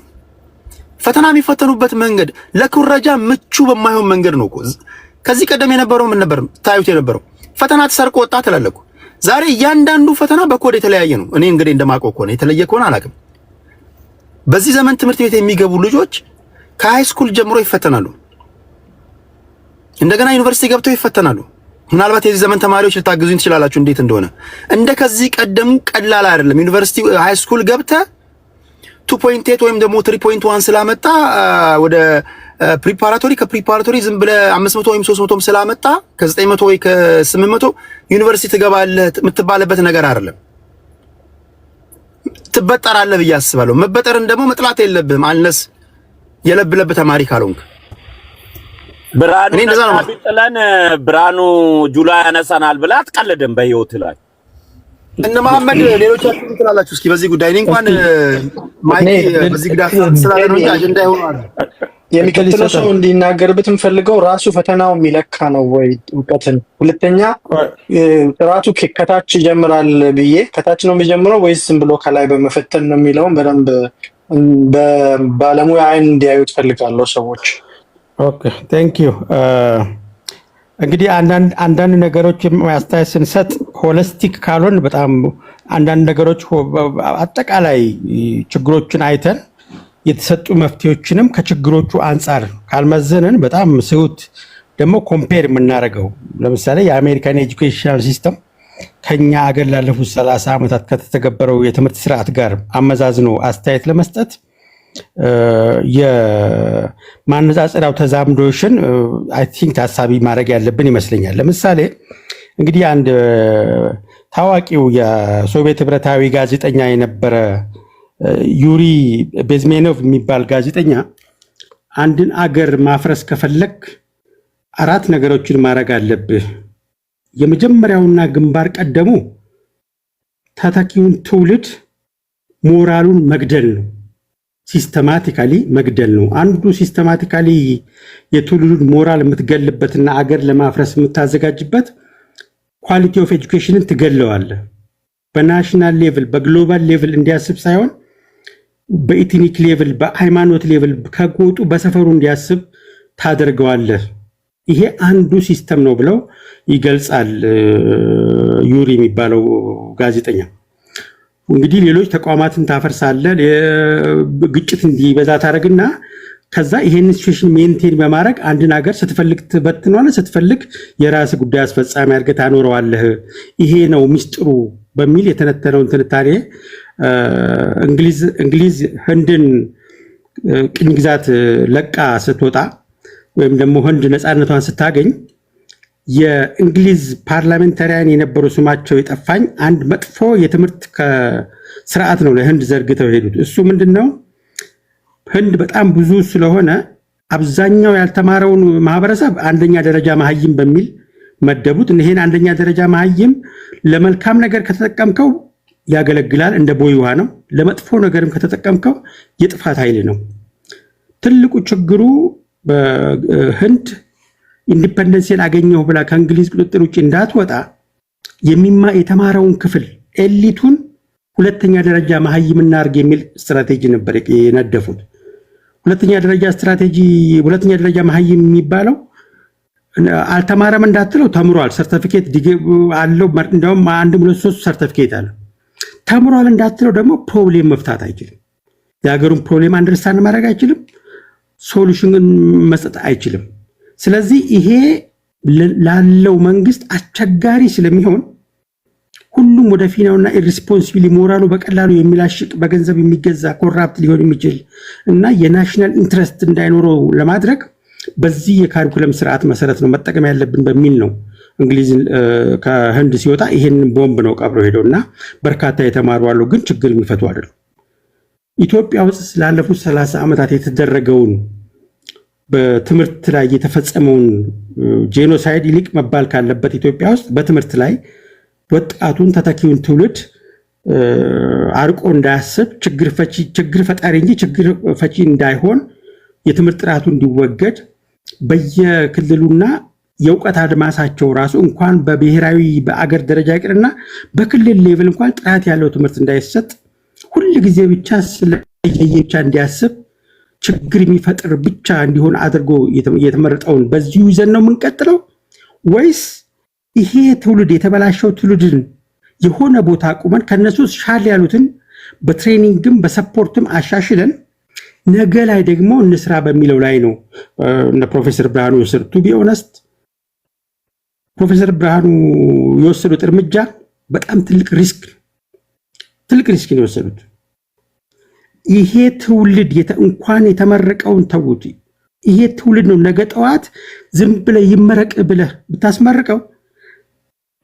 ፈተና የሚፈተኑበት መንገድ ለኩረጃ ምቹ በማይሆን መንገድ ነው እኮ። ከዚህ ቀደም የነበረው ምን ነበር ታዩት የነበረው? ፈተና ተሰርቆ ወጣ ትላለህ እኮ። ዛሬ እያንዳንዱ ፈተና በኮድ የተለያየ ነው። እኔ እንግዲህ እንደማውቀው ከሆነ የተለየ ከሆነ አላውቅም። በዚህ ዘመን ትምህርት ቤት የሚገቡ ልጆች ከሃይ ስኩል ጀምሮ ይፈተናሉ። እንደገና ዩኒቨርሲቲ ገብተው ይፈተናሉ። ምናልባት የዚህ ዘመን ተማሪዎች ልታግዙኝ ትችላላችሁ እንዴት እንደሆነ። እንደ ከዚህ ቀደሙ ቀላል አይደለም። ዩኒቨርሲቲ ሃይ ስኩል ገብተህ 2.8 ወይም ደግሞ 3.1 ስላመጣ ወደ ፕሪፓራቶሪ ከፕሪፓራቶሪ ዝም ብለህ 500 ወይም 300 ስላመጣ ከ900 ወይ ከ800 ዩኒቨርሲቲ ትገባለህ የምትባልበት ነገር አይደለም። ትበጠራለህ ብዬ አስባለሁ። መበጠርን ደግሞ መጥላት የለብህም አንለስ የለብለብ ተማሪ ካልሆንክ። ብርሃኑ ጥለን ብርሃኑ ጁላ ያነሳናል ብለህ አትቀልድም በህይወት ላይ። እነ መሐመድ ሌሎቻችሁ ትላላችሁ። እስኪ በዚህ ጉዳይ እኔ እንኳን ማይክ በዚህ ጉዳይ ስላለ ነው አጀንዳ ይሆናል። የሚቀጥለው ሰው እንዲናገርበት የምፈልገው ራሱ ፈተናው የሚለካ ነው ወይ እውቀትን። ሁለተኛ ጥራቱ ከታች ይጀምራል ብዬ ከታች ነው የሚጀምረው ወይስ ዝም ብሎ ከላይ በመፈተን ነው የሚለውን በደንብ በባለሙያ አይን እንዲያዩ ትፈልጋለሁ ሰዎች። ኦኬ ቴንክ ዩ። እንግዲህ አንዳንድ ነገሮች አስተያየት ስንሰጥ ሆሊስቲክ ካልሆን በጣም አንዳንድ ነገሮች አጠቃላይ ችግሮችን አይተን የተሰጡ መፍትሄዎችንም ከችግሮቹ አንጻር ካልመዘንን በጣም ስሁት ደግሞ ኮምፔር የምናደርገው ለምሳሌ የአሜሪካን ኤጁኬሽናል ሲስተም ከኛ አገር ላለፉት 30 ዓመታት ከተተገበረው የትምህርት ስርዓት ጋር አመዛዝኖ አስተያየት ለመስጠት የማነጻጸሪያው ተዛምዶሽን አይ ቲንክ ታሳቢ ማድረግ ያለብን ይመስለኛል። ለምሳሌ እንግዲህ አንድ ታዋቂው የሶቪየት ህብረታዊ ጋዜጠኛ የነበረ ዩሪ ቤዝሜኖቭ የሚባል ጋዜጠኛ አንድን አገር ማፍረስ ከፈለክ 4 ነገሮችን ማድረግ አለብህ። የመጀመሪያውና ግንባር ቀደሙ ተተኪውን ትውልድ ሞራሉን መግደል ነው። ሲስተማቲካሊ መግደል ነው። አንዱ ሲስተማቲካሊ የትውልዱን ሞራል የምትገልበትና አገር ለማፍረስ የምታዘጋጅበት ኳሊቲ ኦፍ ኤጁኬሽንን ትገለዋለህ። በናሽናል ሌቭል በግሎባል ሌቭል እንዲያስብ ሳይሆን በኢትኒክ ሌቭል በሃይማኖት ሌቭል ከጎጡ በሰፈሩ እንዲያስብ ታደርገዋለህ። ይሄ አንዱ ሲስተም ነው ብለው ይገልጻል ዩሪ የሚባለው ጋዜጠኛ። እንግዲህ ሌሎች ተቋማትን ታፈርሳለህ፣ ግጭት እንዲበዛ ታደርግና ከዛ ይሄንን ሲቹዌሽን ሜንቴን በማድረግ አንድን ሀገር ስትፈልግ ትበትነዋለህ፣ ስትፈልግ የራስ ጉዳይ አስፈጻሚ አድርገህ ታኖረዋለህ። ይሄ ነው ሚስጥሩ በሚል የተነተነውን ትንታኔ እንግሊዝ ህንድን ቅኝ ግዛት ለቃ ስትወጣ ወይም ደግሞ ህንድ ነፃነቷን ስታገኝ የእንግሊዝ ፓርላሜንታሪያን የነበሩ ስማቸው የጠፋኝ አንድ መጥፎ የትምህርት ስርዓት ነው ለህንድ ዘርግተው ሄዱት። እሱ ምንድነው? ህንድ በጣም ብዙ ስለሆነ አብዛኛው ያልተማረውን ማህበረሰብ አንደኛ ደረጃ መሀይም በሚል መደቡት። ይሄን አንደኛ ደረጃ መሀይም ለመልካም ነገር ከተጠቀምከው ያገለግላል፣ እንደ ቦይ ውሃ ነው። ለመጥፎ ነገርም ከተጠቀምከው የጥፋት ኃይል ነው። ትልቁ ችግሩ በህንድ ኢንዲፔንደንስን አገኘው ብላ ከእንግሊዝ ቁጥጥር ውጭ እንዳትወጣ የተማረውን ክፍል ኤሊቱን ሁለተኛ ደረጃ መሀይም እናድርግ የሚል ስትራቴጂ ነበር የነደፉት። ሁለተኛ ደረጃ መሀይም የሚባለው አልተማረም እንዳትለው ተምሯል፣ ሰርቲፊኬት አለው፣ እንደውም 1 2 3 ሰርቲፊኬት አለ። ተምሯል እንዳትለው ደግሞ ፕሮብሌም መፍታት አይችልም፣ የሀገሩን ፕሮብሌም አንደርስታንድ ማድረግ አይችልም፣ ሶሉሽንን መስጠት አይችልም። ስለዚህ ይሄ ላለው መንግስት አስቸጋሪ ስለሚሆን ሁሉም ወደ ፊናውና ኢሪስፖንሲቢሊ ሞራሉ በቀላሉ የሚላሽቅ በገንዘብ የሚገዛ ኮራፕት ሊሆን የሚችል እና የናሽናል ኢንትረስት እንዳይኖረው ለማድረግ በዚህ የካሪኩለም ስርዓት መሰረት ነው መጠቀም ያለብን በሚል ነው እንግሊዝ ከህንድ ሲወጣ ይሄንን ቦምብ ነው ቀብረው ሄደው እና በርካታ የተማሩ አሉ፣ ግን ችግር የሚፈቱ አይደሉም። ኢትዮጵያ ውስጥ ስላለፉት 30 ዓመታት የተደረገውን በትምህርት ላይ የተፈጸመውን ጄኖሳይድ ይልቅ መባል ካለበት ኢትዮጵያ ውስጥ በትምህርት ላይ ወጣቱን ተተኪውን ትውልድ አርቆ እንዳያስብ ችግር ፈጣሪ እንጂ ችግር ፈቺ እንዳይሆን የትምህርት ጥራቱ እንዲወገድ በየክልሉና የእውቀት አድማሳቸው ራሱ እንኳን በብሔራዊ በአገር ደረጃ ይቅርና በክልል ሌቭል እንኳን ጥራት ያለው ትምህርት እንዳይሰጥ ሁል ጊዜ ብቻ ስለየብቻ እንዲያስብ ችግር የሚፈጥር ብቻ እንዲሆን አድርጎ የተመረጠውን በዚሁ ይዘን ነው የምንቀጥለው ወይስ ይሄ ትውልድ የተበላሸው ትውልድን የሆነ ቦታ ቁመን ከነሱ ሻል ያሉትን በትሬኒንግም በሰፖርትም አሻሽለን ነገ ላይ ደግሞ እንስራ በሚለው ላይ ነው እነ ፕሮፌሰር ብርሃኑ የወሰዱት። ቱ ቢ ኦነስት ፕሮፌሰር ብርሃኑ የወሰዱት እርምጃ በጣም ትልቅ ሪስክ ነው የወሰዱት። ይሄ ትውልድ እንኳን የተመረቀውን ተውት፣ ይሄ ትውልድ ነው ነገ ጠዋት ዝም ብለህ ይመረቅ ብለህ ብታስመርቀው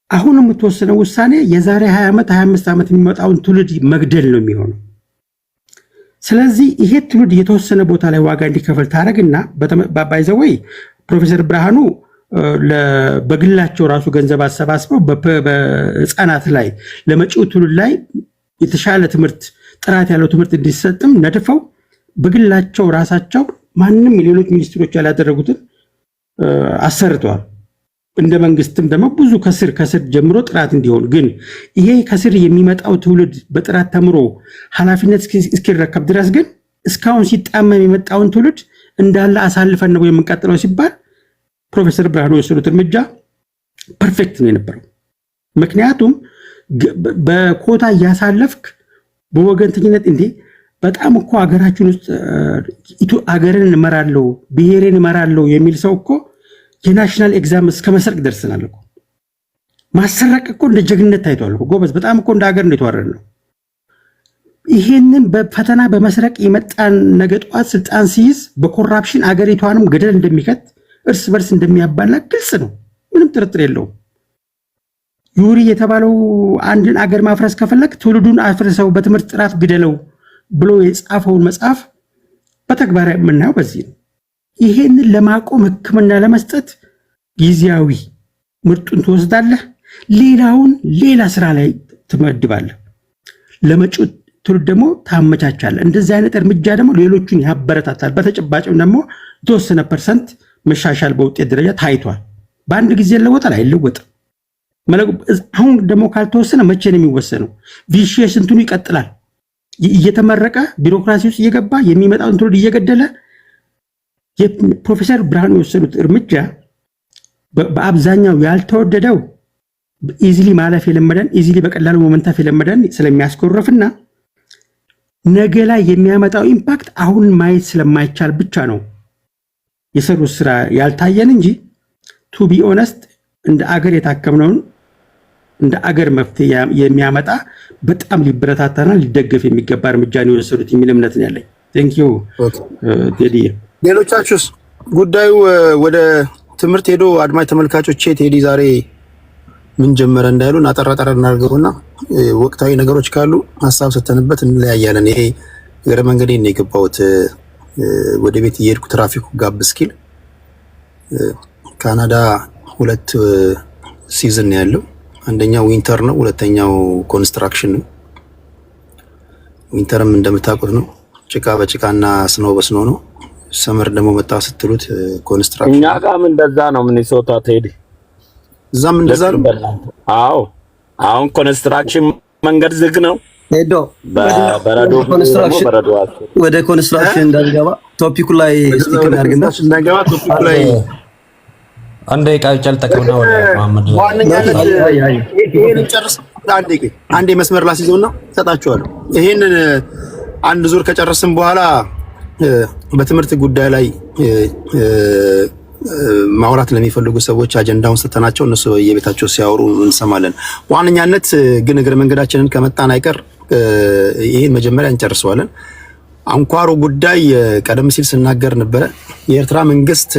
አሁን የምትወስነው ውሳኔ የዛሬ 20 ዓመት 25 ዓመት የሚመጣውን ትውልድ መግደል ነው የሚሆነው። ስለዚህ ይሄ ትውልድ የተወሰነ ቦታ ላይ ዋጋ እንዲከፈል ታረግና ባይዘወይ ፕሮፌሰር ብርሃኑ በግላቸው ራሱ ገንዘብ አሰባስበው በህፃናት ላይ ለመጪው ትውልድ ላይ የተሻለ ትምህርት ጥራት ያለው ትምህርት እንዲሰጥም ነድፈው በግላቸው ራሳቸው ማንም የሌሎች ሚኒስትሮች ያላደረጉትን አሰርተዋል። እንደ መንግስትም ደግሞ ብዙ ከስር ጀምሮ ጥራት እንዲሆን ግን ይሄ ከስር የሚመጣው ትውልድ በጥራት ተምሮ ኃላፊነት እስኪረከብ ድረስ ግን እስካሁን ሲጣመም የመጣውን ትውልድ እንዳለ አሳልፈን ነው የምንቀጥለው ሲባል ፕሮፌሰር ብርሃኑ የወሰዱት እርምጃ ፐርፌክት ነው የነበረው። ምክንያቱም በኮታ እያሳለፍክ በወገንተኝነት እንዴ በጣም እኮ ሀገራችን ውስጥ ሀገርን እመራለሁ ብሔሬን እመራለሁ የሚል ሰው እኮ የናሽናል ኤግዛም እስከ መስረቅ ደርሰናል እኮ። ማሰረቅ እኮ እንደ ጀግንነት ታይቷል እኮ ጎበዝ። በጣም እኮ እንደ ሀገር ነው የተዋረድ ነው። ይሄንን በፈተና በመስረቅ የመጣን ነገ ጠዋት ስልጣን ሲይዝ በኮራፕሽን አገሪቷንም ገደል እንደሚከት እርስ በርስ እንደሚያባላ ግልጽ ነው፣ ምንም ጥርጥር የለውም። ዩሪ የተባለው አንድን አገር ማፍረስ ከፈለግ ትውልዱን አፍርሰው በትምህርት ጥራት ግደለው ብሎ የጻፈውን መጽሐፍ በተግባር የምናየው በዚህ ነው። ይሄንን ለማቆም ሕክምና ለመስጠት ጊዜያዊ ምርጡን ትወስዳለህ፣ ሌላውን ሌላ ስራ ላይ ትመድባለህ፣ ለመጪው ትውልድ ደግሞ ታመቻቻለህ። እንደዚህ አይነት እርምጃ ደግሞ ሌሎቹን ያበረታታል። በተጨባጭም ደግሞ የተወሰነ ፐርሰንት መሻሻል በውጤት ደረጃ ታይቷል። በአንድ ጊዜ ለወጣል አይለወጥም። አሁን ደግሞ ካልተወሰነ መቼ ነው የሚወሰነው? ቪሺየስ እንትኑ ይቀጥላል። እየተመረቀ ቢሮክራሲ ውስጥ እየገባ የሚመጣውን ትውልድ እየገደለ የፕሮፌሰር ብርሃኑ የወሰዱት እርምጃ በአብዛኛው ያልተወደደው ኢዚሊ ማለፍ የለመደን ኢዚሊ በቀላሉ መመንታፍ የለመደን ስለሚያስኮርፍና ነገ ላይ የሚያመጣው ኢምፓክት አሁን ማየት ስለማይቻል ብቻ ነው የሰሩት ስራ ያልታየን እንጂ ቱ ቢ ኦነስት እንደ አገር የታከምነውን እንደ አገር መፍትሄ የሚያመጣ በጣም ሊበረታታና ሊደገፍ የሚገባ እርምጃ ነው የወሰዱት የሚል እምነት ነው ያለኝ። ቴንክ ዩ ቴዲ። ሌሎቻችሁስ? ጉዳዩ ወደ ትምህርት ሄዶ አድማጭ ተመልካቾቼ ቴዲ ዛሬ ምን ጀመረ እንዳይሉን አጠራጠር እናድርገውና ወቅታዊ ነገሮች ካሉ ሀሳብ ሰተንበት እንለያያለን። ይሄ እግረ መንገዴን ነው የገባሁት። ወደ ቤት እየሄድኩ ትራፊኩ ጋብ እስኪል ካናዳ 2 ሲዝን ነው ያለው። አንደኛው ዊንተር ነው፣ ሁለተኛው ኮንስትራክሽን ነው። ዊንተርም እንደምታውቁት ነው ጭቃ በጭቃና ስኖ በስኖ ነው። ሰመር ደግሞ መጣ ስትሉት ኮንስትራክሽን። እኛ ጋርም እንደዛ ነው። ሚኒሶታ ቴዲ እዛም እንደዛ ነው። አዎ አሁን ኮንስትራክሽን መንገድ ዝግ ነው። ሄዶ በረዶ ወደ ኮንስትራክሽን እንዳልገባ ቶፒኩ ላይ ስቲክ እናድርግና እንዳልገባ ቶፒኩ ላይ አንዴ ቃልቻል ተቀውና ወደ መሐመድ ዋነኛነት ይሄን ጨርስ። አንዴ መስመር ላስይዘውና ሰጣችኋለሁ። ይሄንን አንድ ዙር ከጨረስን በኋላ በትምህርት ጉዳይ ላይ ማውራት ለሚፈልጉ ሰዎች አጀንዳውን ሰተናቸው እነሱ በየቤታቸው ሲያወሩ እንሰማለን። ዋነኛነት ግን እግረ መንገዳችንን ከመጣን አይቀር ይሄን መጀመሪያ እንጨርሰዋለን። አንኳሩ ጉዳይ ቀደም ሲል ስናገር ነበረ። የኤርትራ መንግስት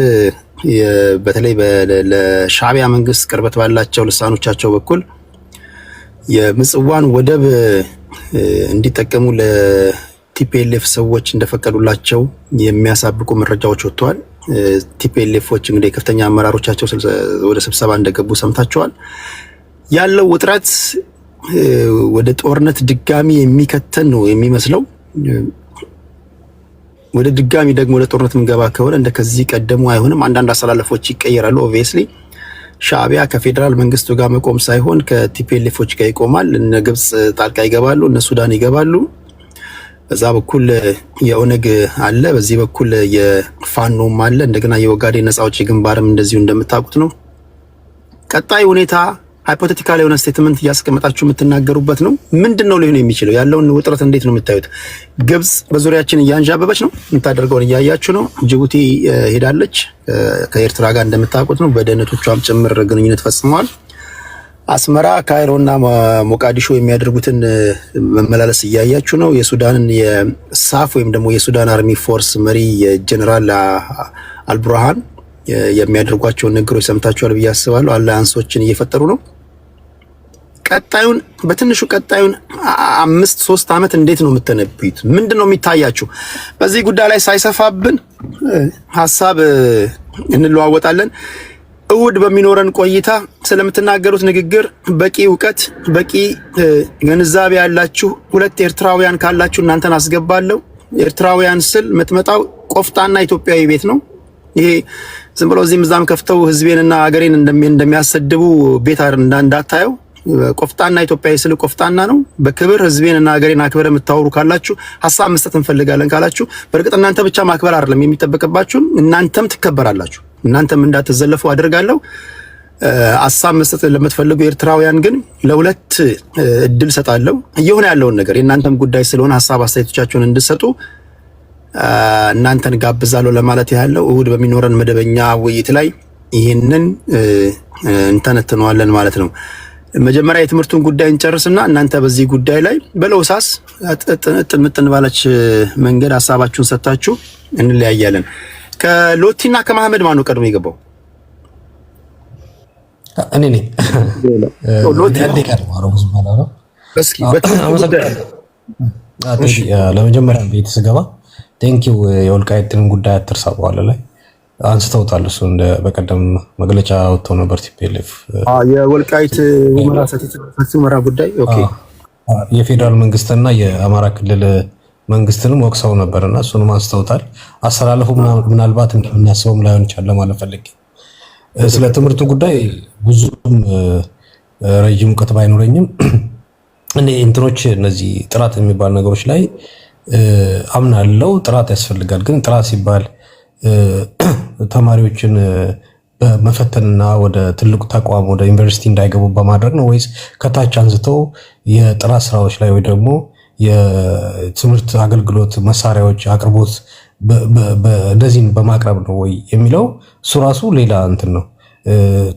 በተለይ ለሻዕቢያ መንግስት ቅርበት ባላቸው ልሳኖቻቸው በኩል የምጽዋን ወደብ እንዲጠቀሙ ለቲፒኤልኤፍ ሰዎች እንደፈቀዱላቸው የሚያሳብቁ መረጃዎች ወጥተዋል። ቲፒኤልኤፎች እንግዲህ ከፍተኛ አመራሮቻቸው ወደ ስብሰባ እንደገቡ ሰምታችኋል። ያለው ውጥረት ወደ ጦርነት ድጋሚ የሚከተን ነው የሚመስለው። ወደ ድጋሚ ደግሞ ለጦርነት ምንገባ ከሆነ እንደከዚህ ቀደሙ አይሆንም። አንዳንድ አሰላለፎች ይቀየራሉ። ኦብቪየስሊ ሻዕቢያ ከፌደራል መንግስቱ ጋር መቆም ሳይሆን ከቲፒኤልኤፎች ጋር ይቆማል። እነ ግብጽ ጣልቃ ይገባሉ፣ እነ ሱዳን ይገባሉ። በዛ በኩል የኦነግ አለ፣ በዚህ በኩል የፋኖም አለ። እንደገና የኦጋዴን ነፃ አውጪ ግንባርም እንደዚሁ እንደምታውቁት ነው። ቀጣይ ሁኔታ ሃይፖቴቲካል የሆነ ስቴትመንት እያስቀመጣችሁ የምትናገሩበት ነው። ምንድነው ሊሆን የሚችለው? ያለውን ውጥረት እንዴት ነው የምታዩት? ግብጽ በዙሪያችን እያንዣበበች ነው፣ የምታደርገውን እያያችሁ ነው። ጅቡቲ ሄዳለች፣ ከኤርትራ ጋር እንደምታውቁት ነው። በደህንነቶቿም ጭምር ግንኙነት ፈጽመዋል። አስመራ፣ ካይሮና ሞቃዲሾ የሚያደርጉትን መመላለስ እያያችሁ ነው። የሱዳንን የሳፍ ወይም ደግሞ የሱዳን አርሚ ፎርስ መሪ የጀነራል አልቡርሃን የሚያደርጓቸውን ነገሮች ሰምታችኋል ብዬ አስባለሁ። አላያንሶችን እየፈጠሩ ነው። ቀጣዩን በትንሹ ቀጣዩን 5-3 ዓመት እንዴት ነው የምትነብዩት? ምንድነው የሚታያችሁ? በዚህ ጉዳይ ላይ ሳይሰፋብን ሐሳብ እንለዋወጣለን። እሁድ በሚኖረን ቆይታ ስለምትናገሩት ንግግር በቂ እውቀት በቂ ግንዛቤ ያላችሁ 2 ኤርትራውያን ካላችሁ እናንተን አስገባለሁ። ኤርትራውያን ስል የምትመጣው ቆፍጣና ኢትዮጵያዊ ቤት ነው ይሄ። ዝም ብሎ እዚህም እዛም ከፍተው ህዝቤንና ሀገሬን እንደሚያሰድቡ ቤት እንዳታየው። ቆፍጣና ኢትዮጵያዊ ስለ ቆፍጣና ነው። በክብር ህዝቤንና ሀገሬን አክብረ የምታወሩ ካላችሁ ሀሳብ መስጠት እንፈልጋለን ካላችሁ፣ በእርግጥ እናንተ ብቻ ማክበር አይደለም የሚጠበቅባችሁ፣ እናንተም ትከበራላችሁ። እናንተም እንዳትዘለፉ አድርጋለሁ። ሀሳብ መስጠት ለምትፈልጉ ኤርትራውያን ግን ለሁለት እድል ሰጣለሁ። እየሆነ ያለውን ነገር የእናንተም ጉዳይ ስለሆነ ሀሳብ አስተያየቶቻችሁን እንድትሰጡ እናንተን ጋብዛለሁ ለማለት ያለው። እሁድ በሚኖረን መደበኛ ውይይት ላይ ይሄንን እንተነትነዋለን ማለት ነው። መጀመሪያ የትምህርቱን ጉዳይ እንጨርስና እናንተ በዚህ ጉዳይ ላይ በለውሳስ ጥምጥን ባለች መንገድ ሀሳባችሁን ሰጣችሁ እንለያያለን። ከሎቲና ከመሐመድ ማን ነው ቀድሞ የገባው? እኔ ነኝ። ሎቲ ቀድሞ አረጉዝ ማለት ነው። እስኪ ለመጀመሪያ ቤት ስገባ ቴንኪው የወልቃይትን ጉዳይ አትርሳ በኋላ ላይ አንስተውታል። እሱ እንደ በቀደም መግለጫ ወጥቶ ነበር ቲፒኤልኤፍ የወልቃይት ሁመራ ጉዳይ ኦኬ። የፌዴራል መንግስትና የአማራ ክልል መንግስትንም ወቅሰው ነበርና እሱንም አንስተውታል። አስተላለፉ ምናልባት እንደምናስበውም ላይሆን ይችላል ማለት ፈልጌ ስለ ትምህርቱ ጉዳይ ብዙም ረጅም እውቀት ባይኖረኝም እኔ እንትኖች እነዚህ ጥራት የሚባል ነገሮች ላይ አምናለው። ጥራት ያስፈልጋል። ግን ጥራት ሲባል ተማሪዎችን በመፈተንና ወደ ትልቁ ተቋም ወደ ዩኒቨርሲቲ እንዳይገቡ በማድረግ ነው ወይስ ከታች አንስተው የጥራት ስራዎች ላይ ወይ ደግሞ የትምህርት አገልግሎት መሳሪያዎች አቅርቦት እንደዚህን በማቅረብ ነው ወይ የሚለው እሱ ራሱ ሌላ እንትን ነው።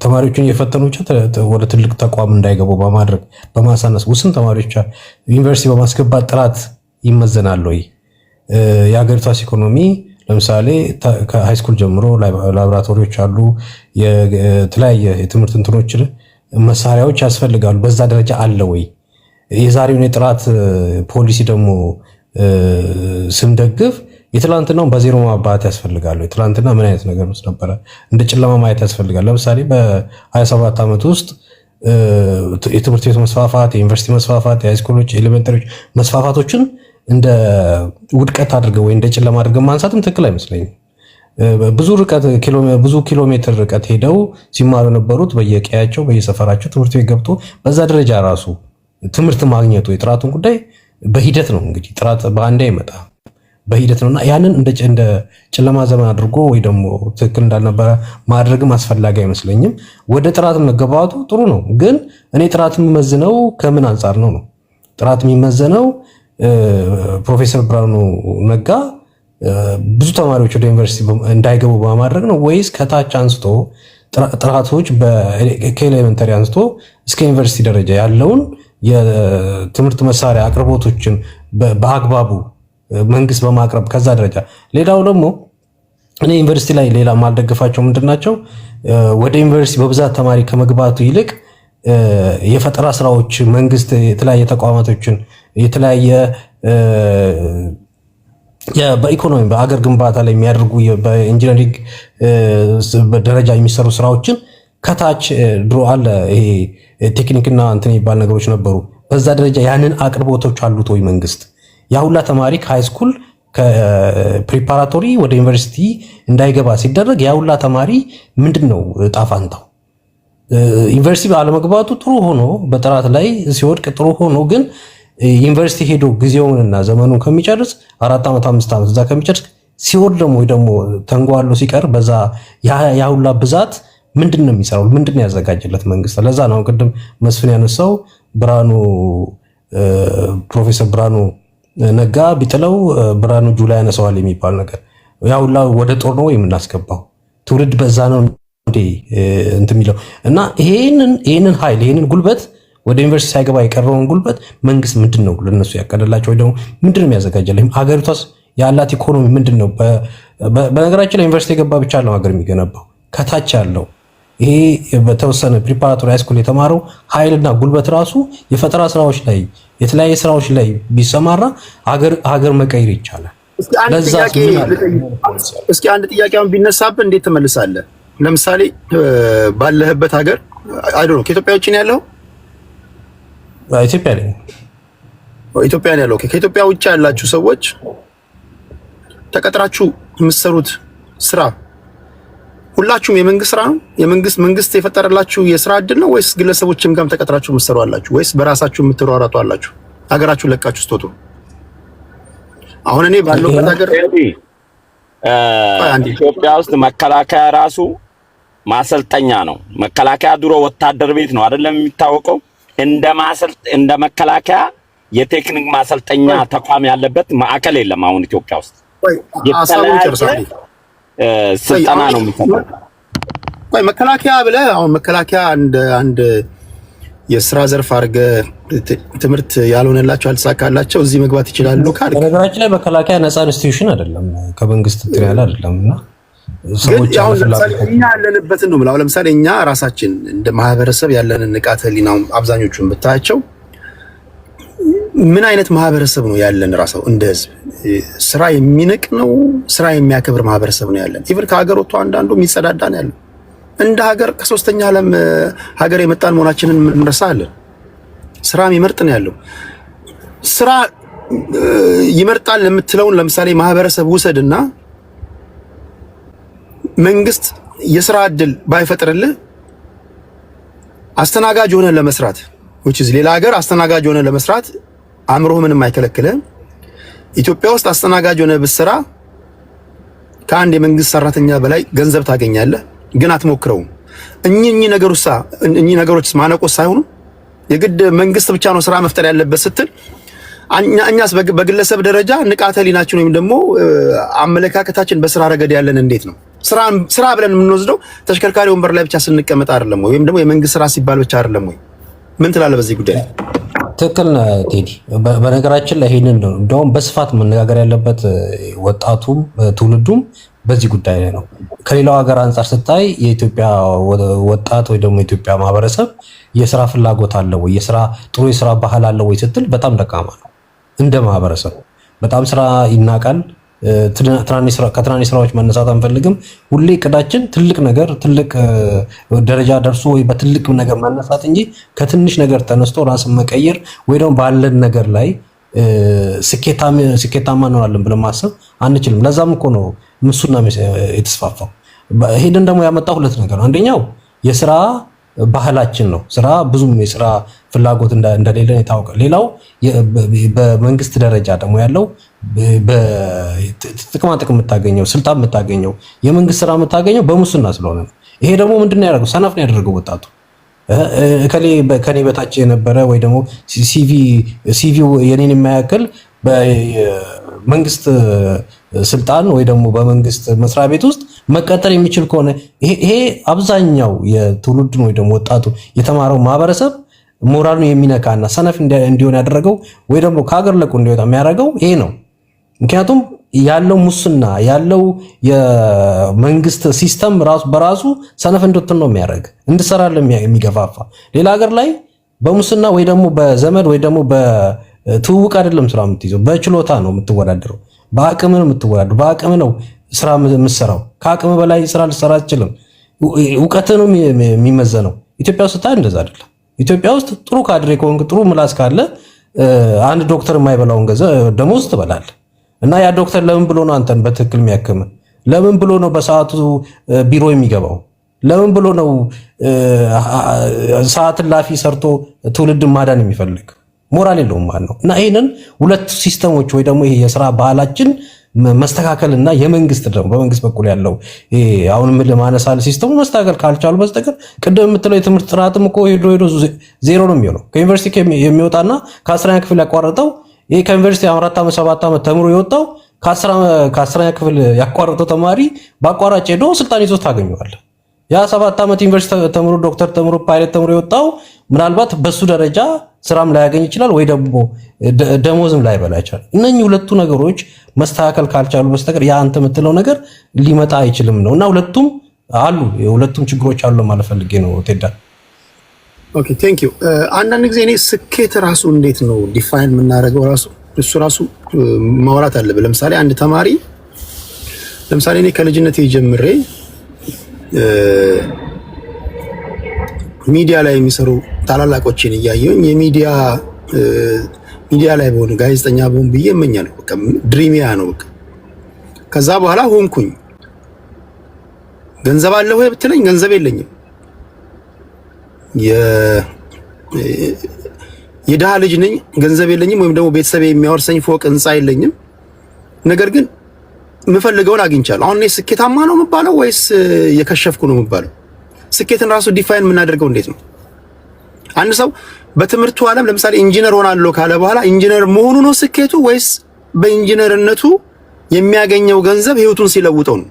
ተማሪዎችን እየፈተኑ ብቻ ወደ ትልቅ ተቋም እንዳይገቡ በማድረግ በማሳነስ ውስን ተማሪዎች ዩኒቨርሲቲ በማስገባት ጥራት ይመዘናል ወይ? የሀገሪቷስ ኢኮኖሚ ለምሳሌ ከሃይስኩል ጀምሮ ላቦራቶሪዎች አሉ፣ የተለያየ የትምህርት እንትኖች መሳሪያዎች ያስፈልጋሉ። በዛ ደረጃ አለ ወይ? የዛሬውን የጥራት ፖሊሲ ደግሞ ስንደግፍ የትላንትናውን በዜሮ ማባት ያስፈልጋሉ። የትላንትና ምን አይነት ነገር ውስጥ ነበረ እንደ ጨለማ ማየት ያስፈልጋል። ለምሳሌ በ27 ዓመት ውስጥ የትምህርት ቤት መስፋፋት፣ የዩኒቨርሲቲ መስፋፋት፣ የሃይስኩሎች ኤሌመንተሪዎች መስፋፋቶችን እንደ ውድቀት አድርገው ወይ እንደ ጨለማ አድርገው ማንሳትም ትክክል አይመስለኝም። ብዙ ኪሎ ሜትር ርቀት ሄደው ሲማሩ የነበሩት በየቀያቸው በየሰፈራቸው ትምህርት ቤት ገብቶ በዛ ደረጃ ራሱ ትምህርት ማግኘቱ የጥራቱን ጉዳይ በሂደት ነው። እንግዲህ ጥራት በአንዴ አይመጣ በሂደት ነውና ያንን እንደ ጨለማ ዘመን አድርጎ ወይ ደግሞ ትክክል እንዳልነበረ ማድረግም አስፈላጊ አይመስለኝም። ወደ ጥራት መገባቱ ጥሩ ነው። ግን እኔ ጥራት የሚመዝነው ከምን አንጻር ነው? ጥራት የሚመዘነው ፕሮፌሰር ብርሃኑ ነጋ ብዙ ተማሪዎች ወደ ዩኒቨርሲቲ እንዳይገቡ በማድረግ ነው ወይስ ከታች አንስቶ ጥራቶች ከኤሌመንተሪ አንስቶ እስከ ዩኒቨርሲቲ ደረጃ ያለውን የትምህርት መሳሪያ አቅርቦቶችን በአግባቡ መንግስት በማቅረብ ከዛ ደረጃ። ሌላው ደግሞ እኔ ዩኒቨርሲቲ ላይ ሌላ ማልደግፋቸው ምንድናቸው ወደ ዩኒቨርሲቲ በብዛት ተማሪ ከመግባቱ ይልቅ የፈጠራ ስራዎች መንግስት የተለያየ ተቋማቶችን የተለያየ በኢኮኖሚ በአገር ግንባታ ላይ የሚያደርጉ በኢንጂነሪንግ ደረጃ የሚሰሩ ስራዎችን ከታች ድሮ አለ ይሄ ቴክኒክና እንትን የሚባል ነገሮች ነበሩ። በዛ ደረጃ ያንን አቅርቦቶች አሉት ወይ መንግስት? ያሁላ ተማሪ ከሃይስኩል ከፕሪፓራቶሪ ወደ ዩኒቨርሲቲ እንዳይገባ ሲደረግ ያሁላ ተማሪ ምንድነው ጣፋንታው? ዩኒቨርሲቲ አለመግባቱ ጥሩ ሆኖ በጥራት ላይ ሲወድቅ ጥሩ ሆኖ ግን ዩኒቨርሲቲ ሄዶ ጊዜውንና ዘመኑን ከሚጨርስ 4 ዓመት 5 ዓመት እዛ ከሚጨርስ ሲወድ ደግሞ ተንጓሎ ሲቀር በዛ ያሁላ ብዛት ምንድነው የሚሰራው? ምንድነው ያዘጋጀለት መንግስት? ለዛ ነው ቅድም መስፍን ያነሳው ፕሮፌሰር ብርሃኑ ነጋ ቢጥለው ብርሃኑ ጁላ ያነሳዋል የሚባል ነገር ያሁላ ወደ ጦር ነው የምናስገባው ትውልድ በዛ ነው እንዴ እንት የሚለው እና ይሄንን ኃይል ይሄንን ጉልበት ወደ ዩኒቨርሲቲ ሳይገባ የቀረውን ጉልበት መንግስት ምንድነው ለነሱ ያቀደላቸው ወይ ደግሞ ምንድነው የሚያዘጋጀለው? ሀገሪቷስ ያላት ኢኮኖሚ ምንድነው? በነገራችን ላይ ዩኒቨርሲቲ የገባ ብቻ ነው ሀገር የሚገነባው። ከታች ያለው ይሄ በተወሰነ ፕሪፓራቶሪ ሃይስኩል የተማረው ኃይልና ጉልበት ራሱ የፈጠራ ስራዎች ላይ የተለያየ ስራዎች ላይ ቢሰማራ ሀገር መቀየር ይቻላል። እስኪ አንድ ጥያቄ አሁን ቢነሳብህ እንዴት ትመልሳለህ? ለምሳሌ ባለህበት ሀገር አይዶ ነው ከኢትዮጵያ ውጭ ነው ያለው? ኢትዮጵያ ላይ ኢትዮጵያ ነው ያለው። ከኢትዮጵያ ውጭ ያላችሁ ሰዎች ተቀጥራችሁ የምትሰሩት ስራ ሁላችሁም የመንግስት ስራ ነው? መንግስት የፈጠረላችሁ የስራ እድል ነው ወይስ ግለሰቦችም ጋርም ተቀጥራችሁ የምትሰሩ አላችሁ? ወይስ በራሳችሁ የምትሯሯጡ አላችሁ? ሀገራችሁን ለቃችሁ ስትወጡ? አሁን እኔ ባለውበት ሀገር ኢትዮጵያ ውስጥ መከላከያ ራሱ ማሰልጠኛ ነው። መከላከያ ድሮ ወታደር ቤት ነው አይደለም የሚታወቀው። እንደ መከላከያ የቴክኒክ ማሰልጠኛ ተቋም ያለበት ማዕከል የለም አሁን ኢትዮጵያ ውስጥ። ስልጠና ነው የሚሰጠው። ቆይ መከላከያ ብለህ አሁን መከላከያ አንድ የስራ ዘርፍ አድርገህ ትምህርት ያልሆነላቸው አልተሳካላቸው እዚህ መግባት ይችላሉ ካልክ፣ በነገራችን ላይ መከላከያ ነፃ ኢንስቲትዩሽን አይደለም፣ ከመንግስት እንትን ያለ አይደለም። እና ሰዎች አሁን ለምሳሌ እኛ ያለንበትን ነው የምልህ። አሁን ለምሳሌ እኛ ራሳችን እንደ ማህበረሰብ ያለንን ንቃተ ህሊናው አብዛኞቹን ብታያቸው ምን አይነት ማህበረሰብ ነው ያለን? ራስው እንደ ህዝብ ስራ የሚንቅ ነው፣ ስራ የሚያከብር ማህበረሰብ ነው ያለን። ኢቭን ከሀገር ወጥቶ አንዳንዱ የሚጸዳዳ ነው ያለን። እንደ ሀገር ከሶስተኛ ዓለም ሀገር የመጣን መሆናችንን እንረሳለን። ስራ የሚመርጥ ነው ያለው። ስራ ይመርጣል የምትለውን ለምሳሌ ማህበረሰብ ውሰድና መንግስት የስራ እድል ባይፈጥርልህ አስተናጋጅ ሆነ ለመስራት ሌላ ሀገር አስተናጋጅ ሆነ ለመስራት አእምሮህ ምንም አይከለክልህም። ኢትዮጵያ ውስጥ አስተናጋጅ ሆነ ብትሰራ ከአንድ የመንግስት ሰራተኛ በላይ ገንዘብ ታገኛለህ፣ ግን አትሞክረውም። እኚህ ነገሮችስ ማነቆስ ሳይሆኑ የግድ መንግስት ብቻ ነው ስራ መፍጠር ያለበት ስትል እኛስ በግለሰብ ደረጃ ንቃተ ህሊናችን ወይም ደግሞ አመለካከታችን በስራ ረገድ ያለን እንዴት ነው? ስራ ብለን የምንወስደው ተሽከርካሪ ወንበር ላይ ብቻ ስንቀመጥ አይደለም ወይም ደግሞ የመንግስት ስራ ሲባል ብቻ አይደለም ወይ? ምን ትላለህ በዚህ ጉዳይ? ትክክል ነህ ቴዲ። በነገራችን ላይ ይሄንን ነው እንደውም በስፋት መነጋገር ያለበት ወጣቱም ትውልዱም በዚህ ጉዳይ ላይ ነው። ከሌላው ሀገር አንጻር ስታይ የኢትዮጵያ ወጣት ወይ ደግሞ የኢትዮጵያ ማህበረሰብ የስራ ፍላጎት አለው ወይ፣ ጥሩ የስራ ባህል አለው ወይ ስትል በጣም ደካማ ነው። እንደ ማህበረሰብ በጣም ስራ ይናቃል። ከትናንሽ ስራዎች መነሳት አንፈልግም። ሁሌ እቅዳችን ትልቅ ነገር ትልቅ ደረጃ ደርሶ ወይ በትልቅ ነገር መነሳት እንጂ ከትንሽ ነገር ተነስቶ ራስን መቀየር ወይ ደግሞ ባለን ነገር ላይ ስኬታማ እንሆናለን ብለን ማሰብ አንችልም። ለዛም እኮ ነው ሙስና የተስፋፋው። ይሄንን ደግሞ ያመጣው ሁለት ነገር ነው። አንደኛው የስራ ባህላችን ነው። ስራ ብዙም የስራ ፍላጎት እንደሌለ ይታወቃል። ሌላው በመንግስት ደረጃ ደግሞ ያለው ጥቅማ ጥቅም የምታገኘው ስልጣን የምታገኘው የመንግስት ስራ የምታገኘው በሙስና ስለሆነ ነው። ይሄ ደግሞ ምንድን ነው ያደረገው? ሰነፍ ነው ያደረገው ወጣቱ። ከኔ በታች የነበረ ወይ ደግሞ ሲቪው የኔን የማያክል በመንግስት ስልጣን ወይ ደግሞ በመንግስት መስሪያ ቤት ውስጥ መቀጠር የሚችል ከሆነ ይሄ አብዛኛው የትውልዱን ወይ ደግሞ ወጣቱ የተማረው ማህበረሰብ ሞራሉን የሚነካና ሰነፍ እንዲሆን ያደረገው ወይ ደግሞ ከሀገር ለቆ እንዲወጣ የሚያደርገው ይሄ ነው። ምክንያቱም ያለው ሙስና ያለው የመንግስት ሲስተም ራሱ በራሱ ሰነፍ እንድትሆን ነው የሚያደርግ፣ እንድሰራለ የሚገፋፋ። ሌላ ሀገር ላይ በሙስና ወይ ደግሞ በዘመድ ወይ ደግሞ በትውውቅ አይደለም ስራ የምትይዘው፣ በችሎታ ነው የምትወዳደረው፣ በአቅም ነው የምትወዳደረው፣ በአቅም ነው ስራ የምትሰራው። ከአቅም በላይ ስራ ልትሰራ አትችልም። እውቀት ነው የሚመዘነው። ኢትዮጵያ ውስጥ ታዲያ እንደዛ አይደለም። ኢትዮጵያ ውስጥ ጥሩ ካድሬ ከሆንክ ጥሩ ምላስ ካለ አንድ ዶክተር የማይበላውን ደሞዝ ትበላለህ። እና ያ ዶክተር ለምን ብሎ ነው አንተን በትክክል የሚያክም? ለምን ብሎ ነው በሰዓቱ ቢሮ የሚገባው? ለምን ብሎ ነው ሰዓት ላፊ ሰርቶ ትውልድን ማዳን የሚፈልግ? ሞራል የለውም ማለት ነው። እና ይሄንን ሁለት ሲስተሞች ወይ ደግሞ ይሄ የስራ ባህላችን መስተካከልና የመንግስት ደግሞ በመንግስት በኩል ያለው አሁን ምን ለማነሳል ሲስተሙ መስተካከል ካልቻሉ በስተቀር ቅድም የምትለው የትምህርት ጥራትም እኮ ሄዶ ዜሮ ነው የሚሆነው። ከዩኒቨርሲቲ የሚወጣና ከ10ኛ ክፍል ያቋረጠው ይሄ ከዩኒቨርሲቲ 4 ዓመት 7 ዓመት ተምሮ የወጣው ከ10ኛ ክፍል ያቋረጠው ተማሪ በአቋራጭ ሄዶ ስልጣን ይዞ ታገኘዋለህ። ያ 7 ዓመት ዩኒቨርሲቲ ተምሮ ዶክተር ተምሮ ፓይለት ተምሮ የወጣው ምናልባት በሱ ደረጃ ስራም ላያገኝ ይችላል ወይ ደግሞ ደሞዝም ላይበላ ይችላል። እነኚህ ሁለቱ ነገሮች መስተካከል ካልቻሉ በስተቀር ያ አንተ የምትለው ነገር ሊመጣ አይችልም ነው። እና ሁለቱም ችግሮች አሉ ማለት ፈልጌ ነው ቴዳ። ኦኬ ቴንክ ዩ። አንዳንድ ጊዜ እኔ ስኬት ራሱ እንዴት ነው ዲፋይን የምናደርገው እሱ ራሱ ማውራት አለብን። ለምሳሌ አንድ ተማሪ እኔ ከልጅነቴ ጀምሬ ሚዲያ ላይ የሚሰሩ ታላላቆችን እያየሁኝ ሚዲያ ላይ በሆነ ጋዜጠኛ በሆን ብዬ እመኛለሁ። በቃ ድሪሚያ ነው። በቃ ከዛ በኋላ ሆንኩኝ። ገንዘብ አለ ወይ ብትለኝ ገንዘብ የለኝም። የድሃ ልጅ ነኝ፣ ገንዘብ የለኝም። ወይም ደግሞ ቤተሰብ የሚያወርሰኝ ፎቅ ህንፃ የለኝም። ነገር ግን የምፈልገውን አግኝቻለሁ። አሁን እኔ ስኬታማ ነው የምባለው ወይስ የከሸፍኩ ነው የምባለው? ስኬትን ራሱ ዲፋይን የምናደርገው እንዴት ነው? አንድ ሰው በትምህርቱ ዓለም ለምሳሌ ኢንጂነር ሆናለሁ ካለ በኋላ ኢንጂነር መሆኑ ነው ስኬቱ ወይስ በኢንጂነርነቱ የሚያገኘው ገንዘብ ህይወቱን ሲለውጠው ነው?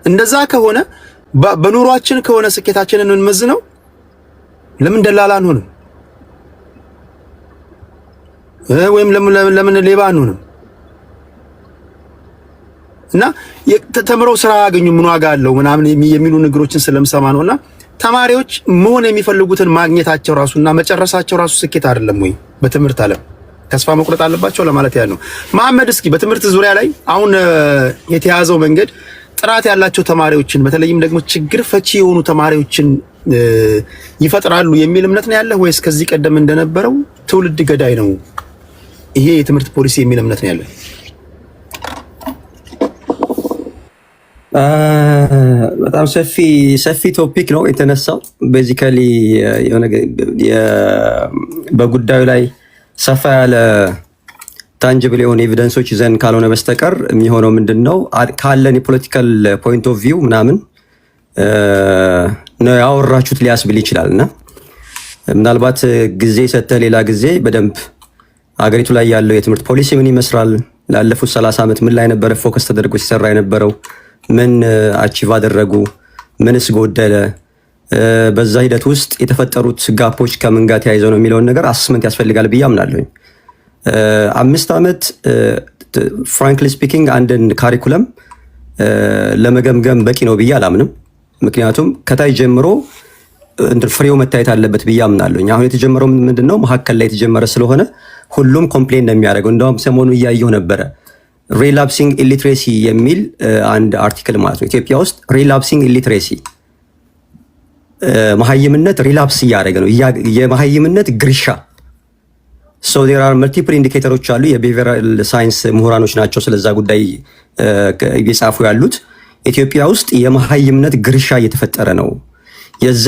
እንደዛ ከሆነ በኑሯችን ከሆነ ስኬታችንን እንመዝነው፣ ለምን ደላላ አንሆንም? ወይም ለምን ሌባ አንሆንም? እና ተምረው ስራ ያገኙ ምን ዋጋ አለው ምናምን የሚሉ ነገሮችን ስለምሰማ ነውና ተማሪዎች መሆን የሚፈልጉትን ማግኘታቸው ራሱና መጨረሳቸው ራሱ ስኬት አይደለም ወይ? በትምህርት ዓለም ተስፋ መቁረጥ አለባቸው ለማለት ያህል ነው። መሐመድ፣ እስኪ በትምህርት ዙሪያ ላይ አሁን የተያዘው መንገድ ጥራት ያላቸው ተማሪዎችን በተለይም ደግሞ ችግር ፈቺ የሆኑ ተማሪዎችን ይፈጥራሉ የሚል እምነት ነው ያለህ ወይስ ከዚህ ቀደም እንደነበረው ትውልድ ገዳይ ነው ይሄ የትምህርት ፖሊሲ የሚል እምነት ነው ያለህ? በጣም ሰፊ ቶፒክ ነው የተነሳው። ቤዚካሊ በጉዳዩ ላይ ሰፋ ያለ ታንጅብል የሆኑ ኤቪደንሶች ይዘን ካልሆነ በስተቀር የሚሆነው ምንድን ነው ካለን የፖለቲካል ፖይንት ኦፍ ቪው ምናምን ነው ያወራችሁት ሊያስብል ይችላል። እና ምናልባት ጊዜ ሰጥተህ ሌላ ጊዜ በደንብ አገሪቱ ላይ ያለው የትምህርት ፖሊሲ ምን ይመስላል፣ ላለፉት 30 ዓመት ምን ላይ ነበረ ፎከስ ተደርጎ ሲሰራ የነበረው፣ ምን አቺቭ አደረጉ፣ ምንስ ጎደለ፣ በዛ ሂደት ውስጥ የተፈጠሩት ጋፖች ከምን ጋር ተያይዘው ነው የሚለውን ነገር አሰስመንት ያስፈልጋል ብዬ አምናለሁ። 5 ዓመት ፍራንክሊ ስፒኪንግ አንድን ካሪኩለም ለመገምገም በቂ ነው ብዬ አላምንም። ምክንያቱም ከታይ ጀምሮ ፍሬው መታየት አለበት ብዬ አምናለሁ። አሁን የተጀመረው ምንድነው መሀከል ላይ የተጀመረ ስለሆነ ሁሉም ኮምፕሌን እንደሚያደርገው እንደውም ሰሞኑ እያየሁ ነበረ ሪላፕሲንግ ኢሊትሬሲ የሚል አንድ አርቲክል ማለት ነው። ኢትዮጵያ ውስጥ ሪላፕሲንግ ኢሊትሬሲ መሀይምነት ሪላፕስ እያደረገ ነው፣ የመሀይምነት ግርሻ። ሶ ዜር አር መልቲፕል ኢንዲኬተሮች አሉ። የቢሄቪራል ሳይንስ ምሁራኖች ናቸው ስለዛ ጉዳይ እየጻፉ ያሉት። ኢትዮጵያ ውስጥ የመሀይምነት ግርሻ እየተፈጠረ ነው። የዛ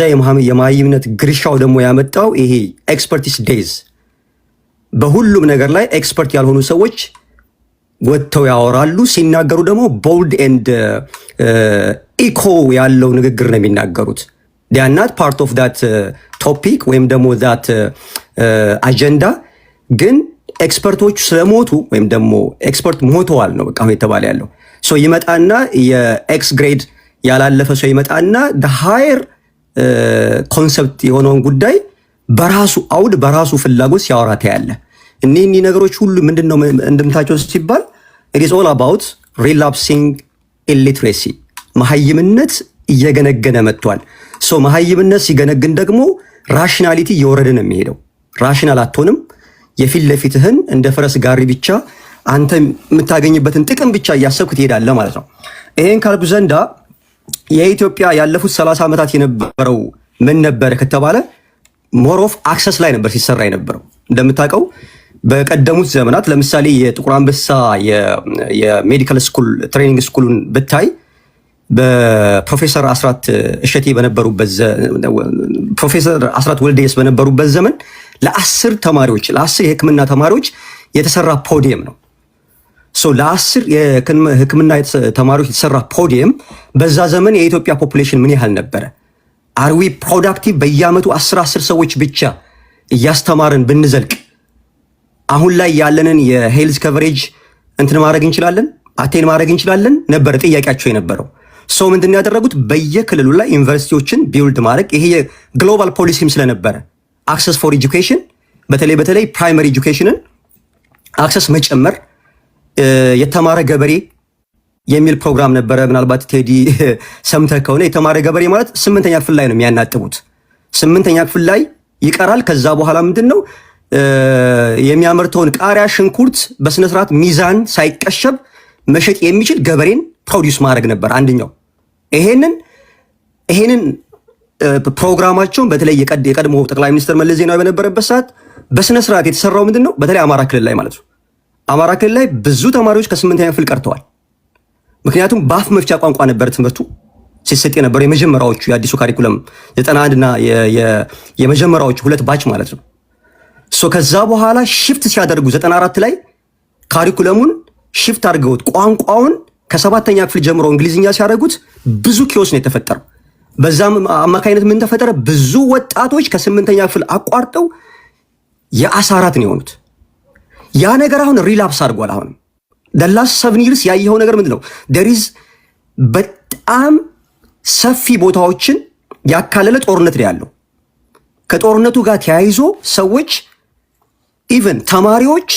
የመሀይምነት ግርሻው ደግሞ ያመጣው ይሄ ኤክስፐርቲስ ዴይዝ፣ በሁሉም ነገር ላይ ኤክስፐርት ያልሆኑ ሰዎች ወጥተው ያወራሉ። ሲናገሩ ደግሞ ቦልድ ኤንድ ኢኮ ያለው ንግግር ነው የሚናገሩት። they are not part of that topic ወይም ደግሞ that አጀንዳ። ግን ኤክስፐርቶቹ ስለሞቱ ወይም ደግሞ ኤክስፐርት ሞተዋል ነው በቃ አሁን የተባለ ያለው። ሶ ይመጣና የኤክስ ግሬድ ያላለፈ ሰው ይመጣና the higher ኮንሰፕት የሆነውን ጉዳይ በራሱ አውድ በራሱ ፍላጎት ሲያወራ ታያለ። እኒህ ነገሮች ሁሉ ምንድነው እንደምታቸው ሲባል it is all about relapsing illiteracy። መሀይምነት እየገነገነ መጥቷል። ሶ መሀይምነት ሲገነግን ደግሞ ራሽናሊቲ እየወረደ ነው የሚሄደው። ራሽናል አትሆንም። የፊት ለፊትህን እንደ ፈረስ ጋሪ ብቻ አንተ የምታገኝበትን ጥቅም ብቻ እያሰብክ ትሄዳለህ ማለት ነው። ይሄን ካልኩ ዘንዳ የኢትዮጵያ ያለፉት 30 ዓመታት የነበረው ምን ነበረ ከተባለ ሞር ኦፍ አክሰስ ላይ ነበር ሲሰራ የነበረው። እንደምታውቀው በቀደሙት ዘመናት ለምሳሌ የጥቁር አንበሳ የሜዲካል ስኩል ትሬኒንግ ስኩሉን ብታይ በፕሮፌሰር አስራት እሸቴ በነበሩበት ፕሮፌሰር አስራት ወልደየስ በነበሩበት ዘመን ለ10 ተማሪዎች ለ10 የሕክምና ተማሪዎች የተሰራ ፖዲየም ነው። ሶ ለ10 የሕክምና ተማሪዎች የተሰራ ፖዲየም በዛ ዘመን የኢትዮጵያ ፖፑሌሽን ምን ያህል ነበረ? አርዊ ፕሮዳክቲቭ በየአመቱ 10 ሰዎች ብቻ እያስተማርን ብንዘልቅ አሁን ላይ ያለንን የሄልዝ ከቨሬጅ እንትን ማድረግ እንችላለን፣ አቴን ማድረግ እንችላለን ነበር ጥያቄያቸው የነበረው። ሰው ምንድን ያደረጉት በየክልሉ ላይ ዩኒቨርሲቲዎችን ቢውልድ ማድረግ። ይሄ የግሎባል ፖሊሲም ስለነበረ አክሰስ ፎር ኤጁኬሽን በተለይ ፕራይመሪ ኤጁኬሽንን አክሰስ መጨመር። የተማረ ገበሬ የሚል ፕሮግራም ነበረ። ምናልባት ቴዲ ሰምተህ ከሆነ የተማረ ገበሬ ማለት 8ኛ ክፍል ላይ ነው የሚያናጥቡት። 8ኛ ክፍል ላይ ይቀራል። ከዛ በኋላ ምንድነው የሚያመርተውን ቃሪያ፣ ሽንኩርት በስነስርዓት ሚዛን ሳይቀሸብ መሸጥ የሚችል ገበሬን ፕሮዲውስ ማድረግ ነበር አንደኛው። ይሄንን ፕሮግራማቸውን በተለይ የቀድሞ ጠቅላይ ሚኒስትር መለስ ዜናዊ በነበረበት ሰዓት በስነስርዓት የተሰራው ምንድነው በተለይ አማራ ክልል ላይ ማለት ነው። አማራ ክልል ላይ ብዙ ተማሪዎች ከ8ኛ ክፍል ቀርተዋል። ምክንያቱም በአፍ መፍቻ ቋንቋ ነበር ትምህርቱ ሲሰጥ የነበረው የመጀመሪያዎቹ የአዲሱ ካሪኩለም 91 እና የመጀመሪያዎቹ 2 ባች ማለት ነው። ከዛ በኋላ ሽፍት ሲያደርጉ 94 ላይ ካሪኩለሙን ሽፍት አድርገውት ቋንቋውን ከ7ኛ ክፍል ጀምሮ እንግሊዝኛ ሲያደርጉት ብዙ ኪዮስ ነው የተፈጠረው። በዛም አማካይነት ምን ተፈጠረ? ብዙ ወጣቶች ከ8ኛ ክፍል አቋርጠው የአሳራት ነው የሆኑት። ያ ነገር አሁን ሪላፕስ አድርጓል። አሁን ደላስ 7 ይርስ ያየኸው ነገር ምንድነው? ደሪዝ በጣም ሰፊ ቦታዎችን ያካለለ ጦርነት ነው ያለው። ከጦርነቱ ጋር ተያይዞ ሰዎች ኢቨን ተማሪዎች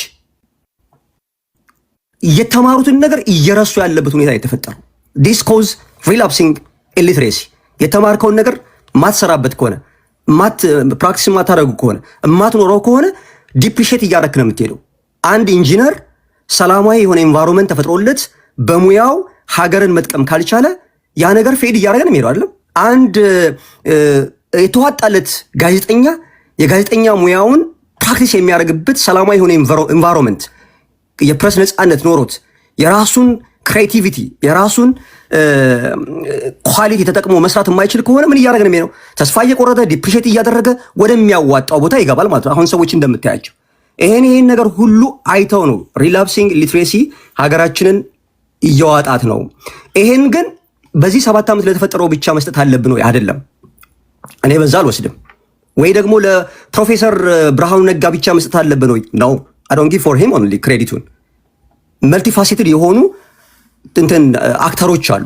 የተማሩትን ነገር እየረሱ ያለበት ሁኔታ የተፈጠረው ዲስ ኮዝ ሪላፕሲንግ ኢሊትሬሲ። የተማርከውን ነገር ማትሰራበት ከሆነ ፕራክቲስ ማታደርጉ ከሆነ ማትኖረው ከሆነ ዲፕሪሼት እያደረክ ነው የምትሄደው። አንድ ኢንጂነር ሰላማዊ የሆነ ኤንቫይሮንመንት ተፈጥሮለት በሙያው ሀገርን መጥቀም ካልቻለ ያ ነገር ፌድ እያደረገ ነው የሚሄደው አይደለም። አንድ የተዋጣለት ጋዜጠኛ የጋዜጠኛ ሙያውን ፕራክቲስ የሚያደርግበት ሰላማዊ የሆነ ኤንቫይሮንመንት የፕሬስ ነፃነት ኖሮት የራሱን ክሬቲቪቲ የራሱን ኳሊቲ ተጠቅሞ መስራት የማይችል ከሆነ ምን እያደረገ ነው የሚሄደው? ተስፋ እየቆረጠ ዲፕሪሼት እያደረገ ወደሚያዋጣው ቦታ ይገባል ማለት ነው። አሁን ሰዎች እንደምታያቸው ይሄን ነገር ሁሉ አይተው ነው ሪላፕሲንግ ሊትሬሲ ሀገራችንን እየዋጣት ነው። ይሄን ግን በዚህ 7 ዓመት ለተፈጠረው ብቻ መስጠት አለብን ወይ? አይደለም። እኔ በዛ አልወስድም። ወይ ደግሞ ለፕሮፌሰር ብርሃኑ ነጋ ብቻ መስጠት አለብን ወይ? ነው I don't give for him only ክሬዲቱን። መልቲፋሴትድ የሆኑ አክተሮች አሉ።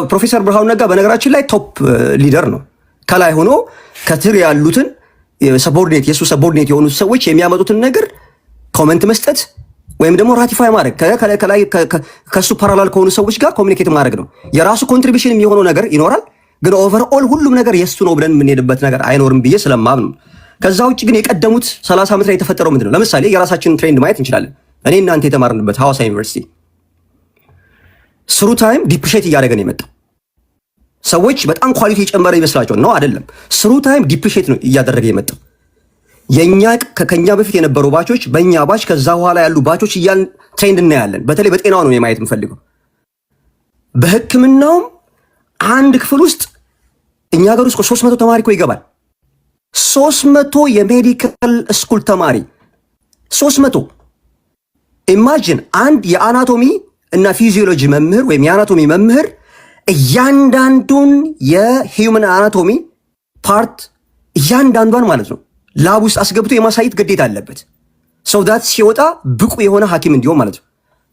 ፕሮፌሰር ብርሃኑ ነጋ በነገራችን ላይ ቶፕ ሊደር ነው። ከላይ ሆኖ ከትር ያሉትን ሰቦርዲኔት የሱ ሰቦርዲኔት የሆኑ ሰዎች የሚያመጡትን ነገር ኮሜንት መስጠት ወይም ደግሞ ራቲፋይ ማድረግ ከላይ ከሱ ፓራላል ከሆኑ ሰዎች ጋር ኮሚኒኬት ማድረግ ነው። የራሱ ኮንትሪቢሽን የሚሆነው ነገር ይኖራል። ግን ኦቨርኦል ሁሉም ነገር የሱ ነው ብለን የምንሄድበት ነገር አይኖርም ብዬ ስለማምን ነው። ከዛ ውጭ ግን የቀደሙት 30 ዓመት ላይ የተፈጠረው ምንድነው? ለምሳሌ የራሳችንን ትሬንድ ማየት እንችላለን። እኔ እናንተ የተማርንበት ሐዋሳ ዩኒቨርሲቲ ስሩ ታይም ዲፕሪሼት እያደረገ ነው የመጣው። ሰዎች በጣም ኳሊቲ የጨመረ ይመስላቸው ነው አይደለም። ስሩ ታይም ዲፕሪሼት ነው እያደረገ የመጣው። ከኛ በፊት የነበሩ ባቾች በእኛ ባች ከዛ በኋላ ያሉ ባቾች እያልን ትሬንድ እናያለን። በተለይ በጤናው ነው የማየት የምፈልገው። በሕክምናውም አንድ ክፍል ውስጥ እኛ ሀገር ውስጥ 300 ተማሪ እኮ ይገባል። 300 የሜዲካል ስኩል ተማሪ 300። ኢማጂን አንድ የአናቶሚ እና ፊዚዮሎጂ መምህር ወይም የአናቶሚ መምህር እያንዳንዱን የሂውመን አናቶሚ ፓርት እያንዳንዷን ማለት ነው ላብ ውስጥ አስገብቶ የማሳየት ግዴታ አለበት። ሰው ዳት ሲወጣ ብቁ የሆነ ሐኪም እንዲሆን ማለት ነው።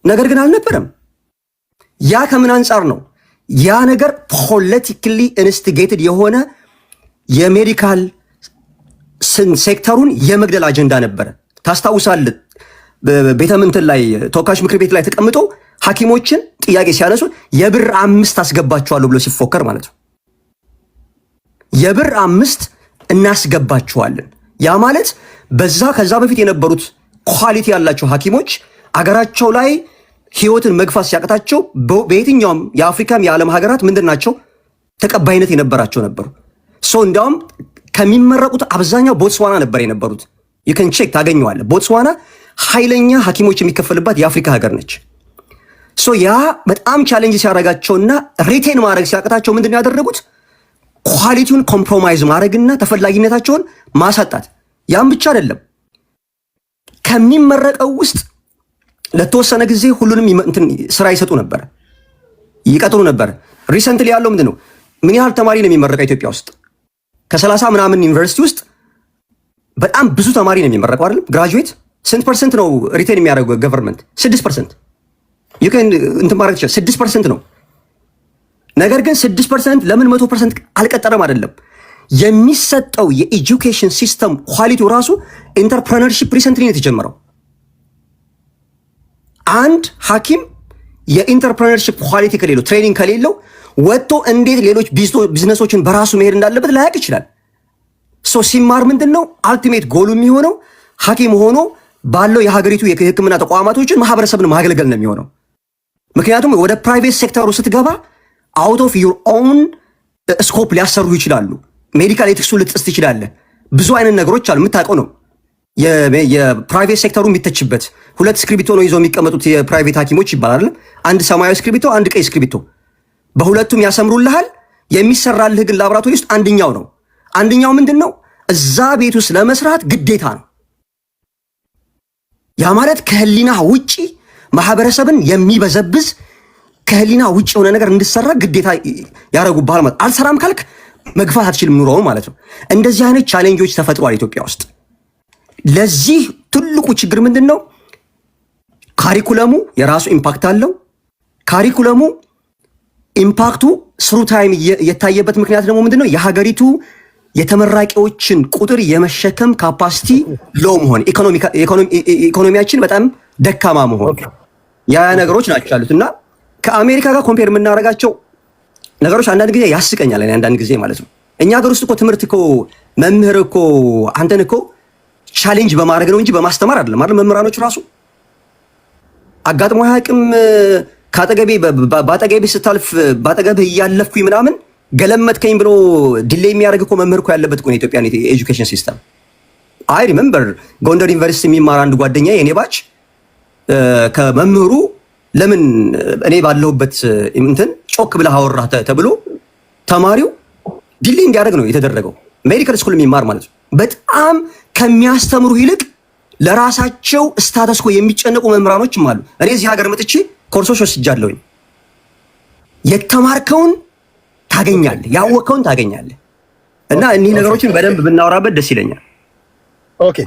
ነገር ግን አልነበረም። ያ ከምን አንጻር ነው? ያ ነገር ፖለቲካሊ ኢንስቲጌትድ የሆነ የሜዲካል ሴክተሩን የመግደል አጀንዳ ነበረ። ታስታውሳለህ? ቤተምንትን ላይ ተወካዮች ምክር ቤት ላይ ተቀምጦ ሐኪሞችን ጥያቄ ሲያነሱ የብር 5 አስገባቸዋለሁ ብሎ ሲፎከር ማለት ነው። የብር 5 እናስገባቸዋለን። ያ ማለት ከዛ በፊት የነበሩት ኳሊቲ ያላቸው ሐኪሞች አገራቸው ላይ ህይወትን መግፋት ሲያቅታቸው በየትኛውም የአፍሪካም የዓለም ሀገራት ምንድናቸው ተቀባይነት የነበራቸው ነበሩ። እንዲያውም ከሚመረቁት አብዛኛው ቦትስዋና ነበር የነበሩት። ይከን ቼክ ታገኘዋለህ። ቦትስዋና ኃይለኛ ሐኪሞች የሚከፈልባት የአፍሪካ ሀገር ነች። ያ በጣም ቻሌንጅ ሲያደርጋቸውና ሪቴን ማድረግ ሲያቅታቸው ምንድን ነው ያደረጉት? ኳሊቲውን ኮምፕሮማይዝ ማድረግና ተፈላጊነታቸውን ማሳጣት። ያም ብቻ አይደለም፣ ከሚመረቀው ውስጥ ለተወሰነ ጊዜ ሁሉንም ስራ ይሰጡ ነበር፣ ይቀጥሩ ነበር። ሪሰንትሊ ያለው ምንድን ነው? ምን ያህል ተማሪ ነው የሚመረቀው ኢትዮጵያ ውስጥ? ከ30 ምናምን ዩኒቨርሲቲ ውስጥ በጣም ብዙ ተማሪ ነው የሚመረቀው አይደለም? ግራጁዌት ስንት ፐርሰንት ነው ሪቴን የሚያደርገው ገቨርንመንት? 6%። እንትን ማድረግ ይችላል 6% ነው። ነገር ግን 6% ለምን 100% አልቀጠረም? አይደለም የሚሰጠው የኤጁኬሽን ሲስተም ኳሊቲው ራሱ ኢንተርፕረነርሺፕ ሪሰንትሊ ነው የተጀመረው። አንድ ሐኪም የኢንተርፕረነርሺፕ ኳሊቲ ከሌለው ትሬኒንግ ከሌለው ወጥቶ እንዴት ሌሎች ቢዝነሶችን በራሱ መሄድ እንዳለበት ላያውቅ ይችላል። ሲማር ምንድን ነው አልቲሜት ጎሉ የሚሆነው? ሐኪም ሆኖ ባለው የሀገሪቱ የሕክምና ተቋማቶችን ማህበረሰብን ማገልገል ነው የሚሆነው። ምክንያቱም ወደ ፕራይቬት ሴክተሩ ስትገባ አውት ኦፍ ዩር ኦውን ስኮፕ ሊያሰሩ ይችላሉ። ሜዲካል ኤቲክሱ ልጥስ ትችላለህ። ብዙ አይነት ነገሮች አሉ፣ የምታውቀው ነው። የፕራይቬት ሴክተሩ የሚተችበት 2 እስክሪብቶ ነው ይዘው የሚቀመጡት የፕራይቬት ሐኪሞች ይባላል። አንድ ሰማያዊ እስክሪብቶ፣ አንድ ቀይ እስክሪብቶ፣ በሁለቱም ያሰምሩልሃል። የሚሰራልህ ግን ላብራቶሪ ውስጥ አንደኛው ነው። አንደኛው ምንድነው? እዛ ቤት ውስጥ ለመስራት ግዴታ ነው። ያ ማለት ከህሊና ውጪ ማህበረሰብን የሚበዘብዝ ከህሊና ውጪ የሆነ ነገር እንድሰራ ግዴታ ያረጉብሃል ማለት። አልሰራም ካልክ መግፋት አትችልም ኑሮውን ማለት ነው። እንደዚህ አይነት ቻሌንጆች ተፈጥሯል ኢትዮጵያ ውስጥ። ለዚህ ትልቁ ችግር ምንድነው? ካሪኩለሙ የራሱ ኢምፓክት አለው። ካሪኩለሙ ኢምፓክቱ ስሩ ታይም የታየበት ምክንያት ደግሞ ምንድነው? የሀገሪቱ የተመራቂዎችን ቁጥር የመሸከም ካፓሲቲ ሎው መሆን፣ ኢኮኖሚያችን በጣም ደካማ መሆን፣ ያ ነገሮች ናቸው ያሉት እና ከአሜሪካ ጋር ኮምፔር የምናደርጋቸው ነገሮች አንዳንድ ጊዜ ያስቀኛል። አንዳንድ ጊዜ ማለት ነው እኛ ሀገር ውስጥ እኮ ትምህርት እኮ መምህር እኮ አንተን እኮ ቻሌንጅ በማድረግ ነው እንጂ በማስተማር አይደለም አይደል? መምህራኖች ራሱ አጋጥሞ አያውቅም። ባጠገቤ ስታልፍ ባጠገብህ እያለፍኩኝ ምናምን ገለመጥከኝ ብሎ ዲሌይ የሚያደርግ እኮ መምህር እኮ ያለበት እኮ የኢትዮጵያ ኤጁኬሽን ሲስተም። አይ ሪሜምበር ጎንደር ዩኒቨርሲቲ የሚማር አንድ ጓደኛ የኔ ባች ከመምህሩ ለምን እኔ ባለሁበት እንትን ጮክ ብለህ አወራህ ተብሎ ተማሪው ዲሌይ እንዲያደርግ ነው የተደረገው። ሜዲካል ስኩል የሚማር ማለት ነው። በጣም ከሚያስተምሩ ይልቅ ለራሳቸው ስታተስ ኮ የሚጨነቁ መምህራኖችም አሉ። እኔ እዚህ ሀገር መጥቼ ኮርሶች ወስጃለሁኝ። የተማርከውን ታገኛለህ፣ ያወቀውን ታገኛለህ። እና እኒህ ነገሮችን በደንብ ብናወራበት ደስ ይለኛል። ኦኬ